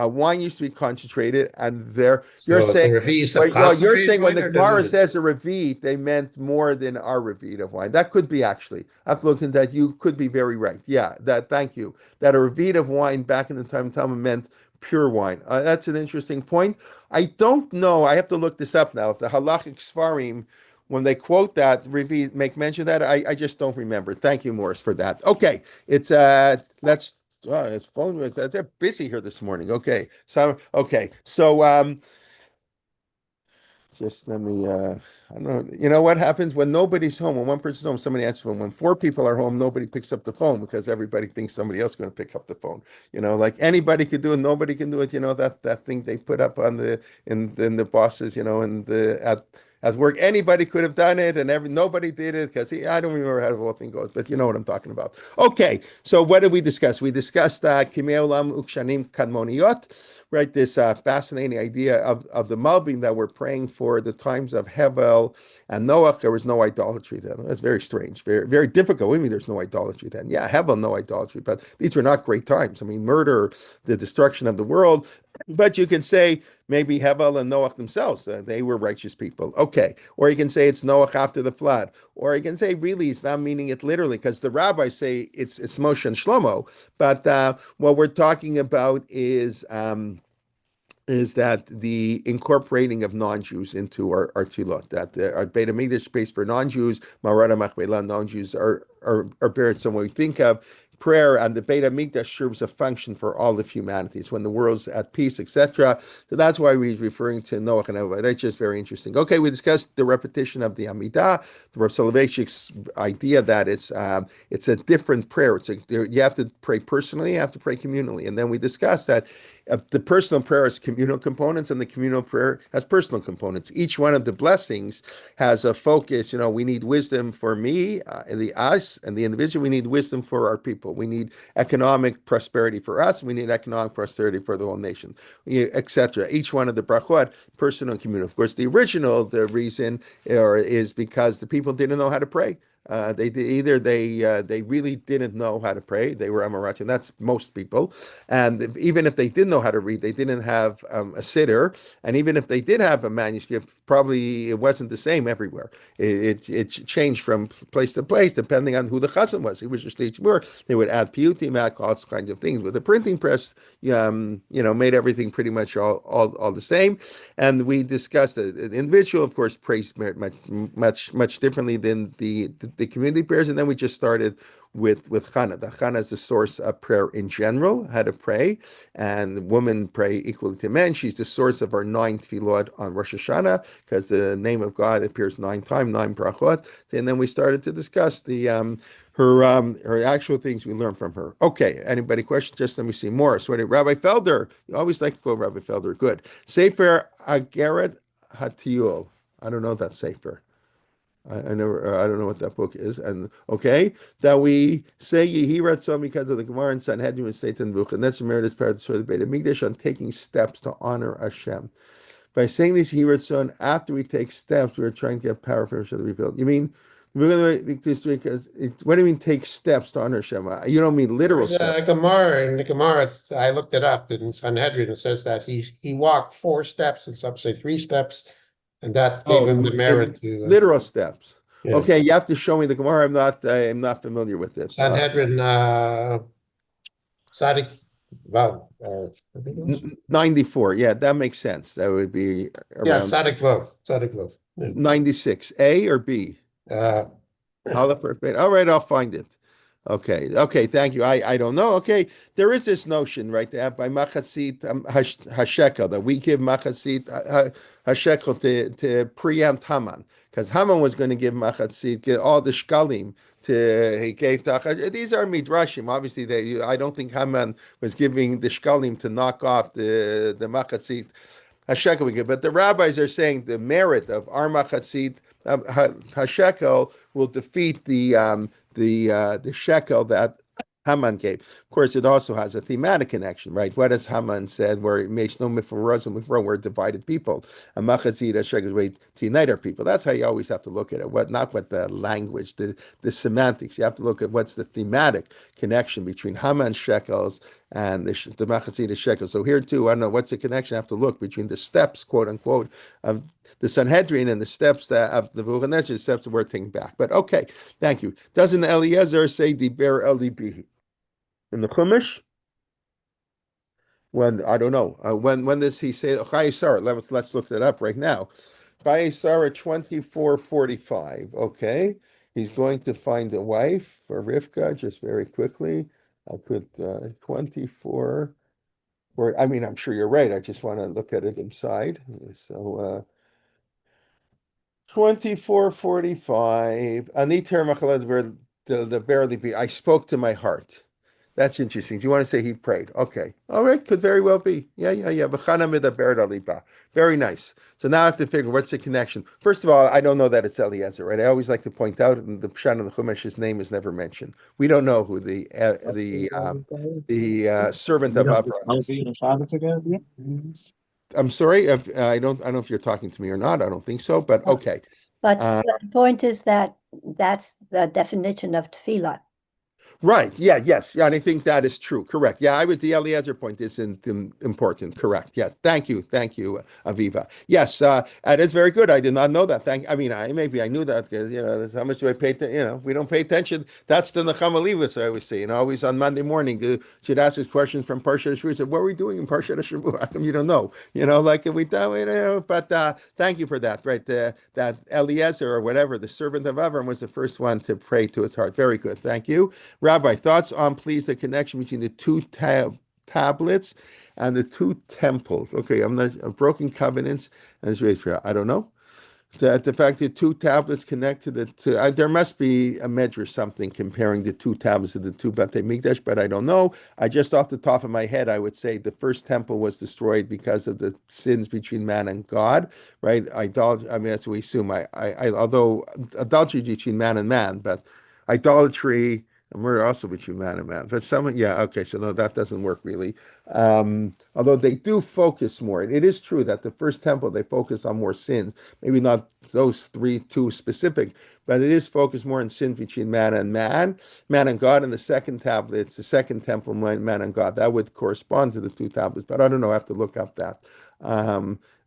S1: Wine used to be concentrated, and
S6: You're saying
S1: you're saying when the Gemara
S6: it...
S1: says a revit, they meant more than our revit of wine. That could be actually. I've looked into that. You could be very right. Yeah, thank you. That a revit of wine back in the time of Talmud meant pure wine. That's an interesting point. I don't know. I have to look this up now. If the halachic svarim, when they quote that, revit, make mention of that, I just don't remember. Thank you, Morris, for that. Okay, it's it's phone. They're busy here this morning. Okay, so just let me. I don't know. You know what happens when nobody's home? When one person's home, somebody answers the phone. When 4 people are home, nobody picks up the phone because everybody thinks somebody else is going to pick up the phone. Like anybody could do it, nobody can do it. That thing they put up on in the bosses. And at work, anybody could have done it, and nobody did it because I don't remember how the whole thing goes, but you know what I'm talking about. Okay, so what did we discuss? We discussed Kimei Olam Ukshanim Kadmoniyot, right? This fascinating idea of the Malbim that we're praying for the times of Hevel and Noach. There was no idolatry then. That's very strange, very very difficult. What do you mean there's no idolatry then? Yeah, Hevel, no idolatry, but these were not great times. I mean, murder, the destruction of the world. But you can say maybe Hevel and Noach themselves, they were righteous people. Okay. Or you can say it's Noach after the flood. Or you can say really it's not meaning it literally because the rabbis say it's Moshe and Shlomo. But what we're talking about is that the incorporating of non-Jews into our tefillot, that our Beit HaMikdash space for non-Jews, Marada Machpelah, non-Jews are buried somewhere we think of. Prayer and the Beit HaMikdash serves a function for all of humanity. It's when the world's at peace, etc. So that's why we're referring to Noach and everybody. That's just very interesting. Okay, we discussed the repetition of the Amidah, the Rav Soloveitchik's idea that it's a different prayer. You have to pray personally, you have to pray communally, and then we discussed that the personal prayer has communal components, and the communal prayer has personal components. Each one of the blessings has a focus. We need wisdom for me, and us, and the individual. We need wisdom for our people. We need economic prosperity for us. We need economic prosperity for the whole nation, etc. Each one of the brachot, personal and communal. Of course, the reason is because the people didn't know how to pray. They really didn't know how to pray. They were Amorati, and that's most people. And even if they did know how to read, they didn't have a siddur. And even if they did have a manuscript, probably it wasn't the same everywhere. It changed from place to place depending on who the chazan was. He was just more. They would add piyutim, add all kinds of things. With the printing press, made everything pretty much all the same. And we discussed that an individual, of course, prays much differently than the community prayers, and then we just started with Chana. The Chana is the source of prayer in general, how to pray, and women pray equally to men. She's the source of our 9 tefillot on Rosh Hashanah, because the name of God appears 9 times, 9 brachot. And then we started to discuss her actual things we learned from her. Okay, anybody question? Just let me see more. So Rabbi Felder, you always like to quote Rabbi Felder. Good. Sefer Ageret Hatiul. I don't know that sefer. I never, I don't know what that book is. And okay, that we say Yehi Ratzon because of the Gemara and Sanhedrin and Satan Buch, and that's emeritus part of the Beit Hamikdash on taking steps to honor Hashem. By saying this Yehi Ratzon, after we take steps, we're trying to get power for Hashem to rebuild. You mean we're going to make this because what do you mean take steps to honor Hashem? You don't mean literal
S6: There's a
S1: steps.
S6: Gemara, in the Gemara, I looked it up in Sanhedrin. It says that he walked 4 steps, and some say 3 steps, and that gave him the merit to
S1: literal steps.
S6: yeah.
S1: Okay, you have to show me the Gemara. I'm not familiar with it.
S6: Sanhedrin Sadik Vav. I think it was.
S1: 94. Yeah, that makes sense. That would be
S6: Yeah,
S1: around
S6: Sadik Vav. Sadik Vav. Yeah.
S1: 96. A or B? Aleph or Bet. All right, I'll find it. Okay, thank you. I don't know. Okay, there is this notion, right, that by Machatzit Hashekel, that we give Machatzit Hashekel to preempt Haman, because Haman was going to give Machatzit, get all the shkalim he gave to, these are midrashim. Obviously, I don't think Haman was giving the shkalim to knock off the Machatzit Hashekel we give, but the rabbis are saying the merit of our Machatzit Hashekel will defeat the shekel that Haman gave. Of course, it also has a thematic connection, right? What has Haman said? Where it makes no mifurazim with we're divided people. A machazit shekel is way to unite our people. That's how you always have to look at it. Not what the language, the semantics. You have to look at what's the thematic connection between Haman's shekels and the machazit shekels. So here too, I don't know what's the connection. I have to look between the steps, quote unquote, of the Sanhedrin and the steps that of the Nebuchadnezzar, the steps that we're taking back. But okay, thank you. Doesn't Eliezer say Diber Elibihi in the Chumash? When I don't know. When does he say Chayei Sarah? Let's look that up right now. Chayei Sarah 24:45. Okay, he's going to find a wife for Rivka. Just very quickly, I put 24. I mean, I'm sure you're right. I just want to look at it inside. So. 24:45. Aniter machalad the barely be. I spoke to my heart. That's interesting. Do you want to say he prayed? Okay. All right. Could very well be. Yeah. Very nice. So now I have to figure what's the connection. First of all, I don't know that it's Eliezer, right? I always like to point out in the Pshat of the Chumash, his name is never mentioned. We don't know who the servant of Abraham is. I'm sorry. I don't know if you're talking to me or not. I don't think so, but okay.
S7: But the point is that that's the definition of tefillah.
S1: Right. Yeah. Yes. Yeah. And I think that is true. Correct. Yeah. The Eliezer point is important. Correct. Yes. Thank you. Thank you, Aviva. Yes. That is very good. I did not know that. Maybe I knew that because, how much do I pay? We don't pay attention. That's the Nechama Levis I always say. Always on Monday morning, she'd ask us questions from Parshat Shavua. Said, what are we doing in Parshat Shavua? How come you don't know? But thank you for that. Right. That Eliezer or whatever, the servant of Avram, was the first one to pray to his heart. Very good. Thank you. Rabbi, thoughts on, please, the connection between the 2 tablets and the 2 temples? Okay, I'm not broken covenants and Israel. I don't know. The fact that 2 tablets connect to there must be a measure something comparing the 2 tablets to the 2 Batei Mikdash, but I don't know. I just off the top of my head, I would say the first temple was destroyed because of the sins between man and God, right? Idolatry. I mean, that's what we assume. Although adultery between man and man, but idolatry. And murder also between man and man. But okay, so no, that doesn't work really. Although they do focus more. It is true that the first temple, they focus on more sins. Maybe not those 2 specific, but it is focused more on sins between man and God. And the second tablet, it's the second temple, man and God. That would correspond to the 2 tablets, but I don't know. I have to look up that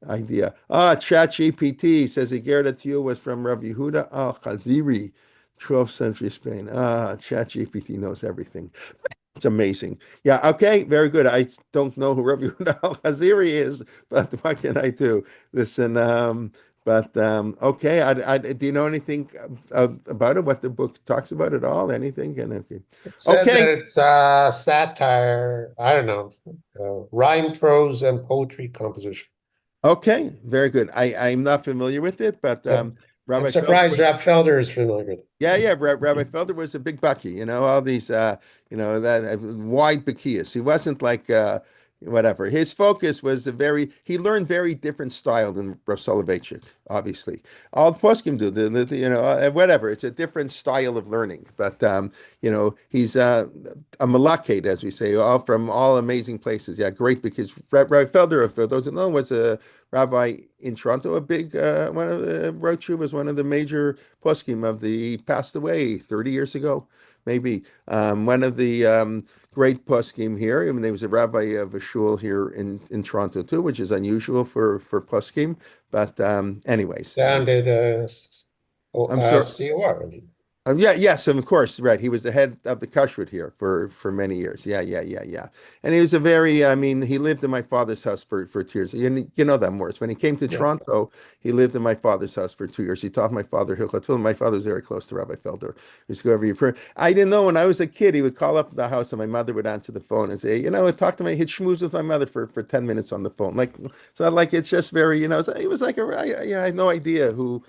S1: idea. ChatGPT says Igerda to you was from Rabbi Yehuda al-Khaziri. 12th century Spain. ChatGPT knows everything. It's amazing. Yeah, okay, very good. I don't know who Rabbi al-Haziri is, but what can I do? Listen, okay. Do you know anything about it? What the book talks about at all? Anything?
S6: It says it's satire. I don't know. Rhyme, prose, and poetry composition.
S1: Okay, very good. I'm not familiar with it, but
S6: I'm surprised Rab Felder is familiar with it.
S1: Yeah. Rabbi Felder was a big bucky, all these, that wide bakias. He wasn't like, whatever. His focus was he learned very different style than Rav Soloveitchik, obviously. All the poskim do, whatever. It's a different style of learning. But, he's a malakate, as we say, all from all amazing places. Yeah, great, because Rabbi Felder, for those that know, was a rabbi in Toronto, a big, one of the, Rochu was one of the major poskim he passed away 30 years ago, maybe. One of the great poskim here. I mean, there was a rabbi of a shul here in Toronto too, which is unusual for poskim. But anyways,
S6: Sounded
S1: I'm sure.
S6: COR. I mean.
S1: Yes, of course, right. He was the head of the kashrut here for many years. Yeah. And he was he lived in my father's house for 2 years. You know that, Morris. When he came to Toronto, he lived in my father's house for 2 years. He taught my father Hilchot Tefillin. My father was very close to Rabbi Felder. He used to go every year. I didn't know when I was a kid, he would call up the house and my mother would answer the phone and say, talk to he'd schmooze with my mother for 10 minutes on the phone. It's just very, it was like I had no idea who,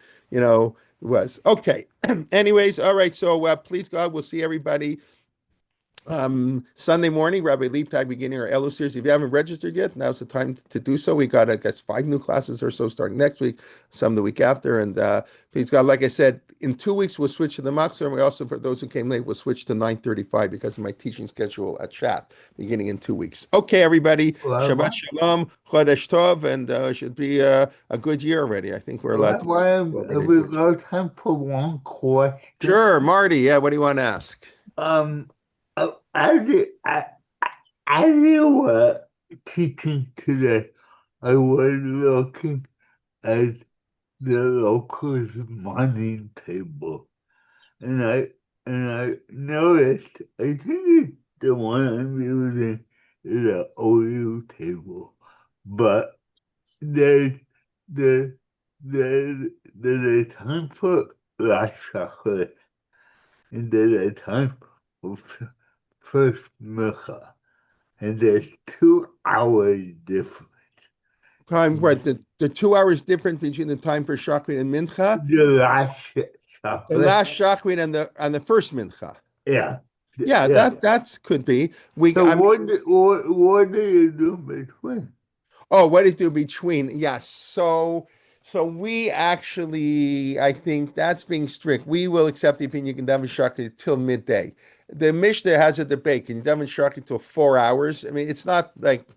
S1: was. Okay. Anyways, all right. So please God, we'll see everybody Sunday morning, Rabbi Leibtag beginning our Elo series. If you haven't registered yet, now's the time to do so. We got, I guess, 5 new classes or so starting next week, some the week after. And please God, like I said, in 2 weeks, we'll switch to the Makzor. And we also, for those who came late, we'll switch to 9:35 because of my teaching schedule at Chat beginning in 2 weeks. Okay, everybody. Shabbat Shalom, Chodesh Tov, and it should be a good year already. I think we're allowed to.
S8: We've got time for one question.
S1: Sure, Marty. Yeah, what do you want to ask?
S8: As you were teaching today, I was looking at the locals' money table, and I noticed, I think it's the one I'm using is an OU table, but there's a time for last chocolate, and there's a time for first mincha, and there's 2 hours difference.
S1: Time, right? The 2 hours difference between the time for shachrit and mincha.
S8: The last chocolate.
S1: The last shachrit and the first mincha.
S8: Yeah.
S1: Yeah, that's could be.
S8: So what do you do between?
S1: Oh, what do you do between? Yes. So we actually, I think that's being strict. We will accept the opinion you can daven shachrit till midday. The Mishnah has a debate. Can you daven shachrit till 4 hours? I mean, it's not like,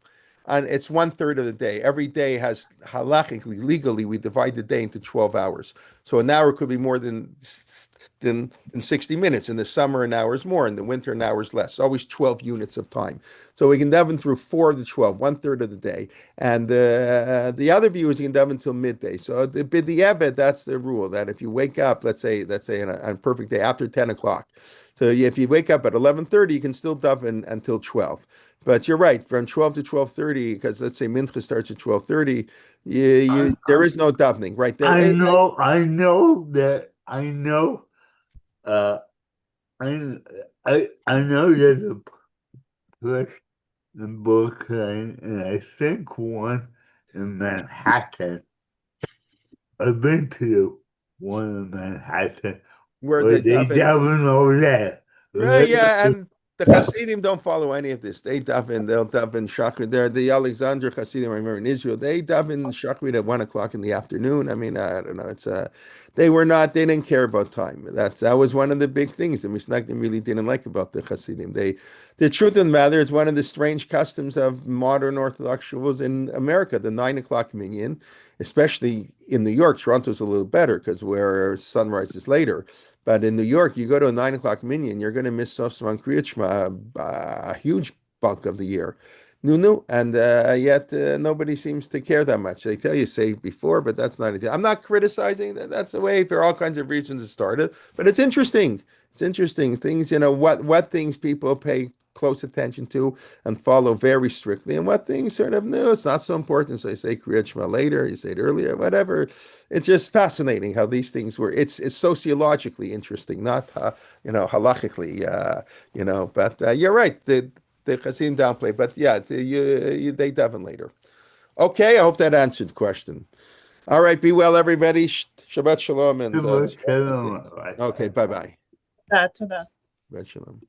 S1: it's 1/3 of the day. Every day has halachically, legally, we divide the day into 12 hours. So an hour could be more than 60 minutes. In the summer, an hour is more. In the winter, an hour is less. It's always 12 units of time. So we can daven through 4 of the 12, 1/3 of the day. And the other view is you can daven until midday. So the ebed, that's the rule, that if you wake up, let's say on a perfect day after 10 o'clock. So if you wake up at 11:30, you can still daven until 12. But you're right, from 12 to 12:30, because let's say mincha starts at 12:30, there is no davening, right? There,
S8: I know that. I know there's a place in Brooklyn, and I think one in Manhattan. I've been to one in Manhattan where they daven over there.
S1: Right, yeah, and the Hasidim don't follow any of this. They'll daven shachrit. They're the Alexander Hasidim, I remember in Israel, they daven shachrit at 1 o'clock in the afternoon. I mean, I don't know. They didn't care about time. That was one of the big things the Mishnagdim really didn't like about the Hasidim. The truth of the matter, it's one of the strange customs of modern Orthodox shuls in America, the 9 o'clock minyan, especially in New York. Toronto's a little better because where sunrise is later. But in New York, you go to a 9 o'clock minyan, you're going to miss Sof Siman Kriyat Shema a huge bulk of the year. And yet nobody seems to care that much. They tell you say before, but that's not it. I'm not criticizing that. That's the way for all kinds of reasons it started. But it's interesting. It's interesting things, what things people pay close attention to and follow very strictly, and what things sort of, no, it's not so important. So you say Kriyat Shema later, you say it earlier, whatever. It's just fascinating how these things were. It's sociologically interesting, not halachically, But you're right. The Chasim downplay, but yeah, they daven later. Okay, I hope that answered the question. All right, be well, everybody. Shabbat shalom. And
S8: Shabbat shalom.
S1: okay, bye-bye.
S5: Ta-ta.
S1: Shabbat shalom.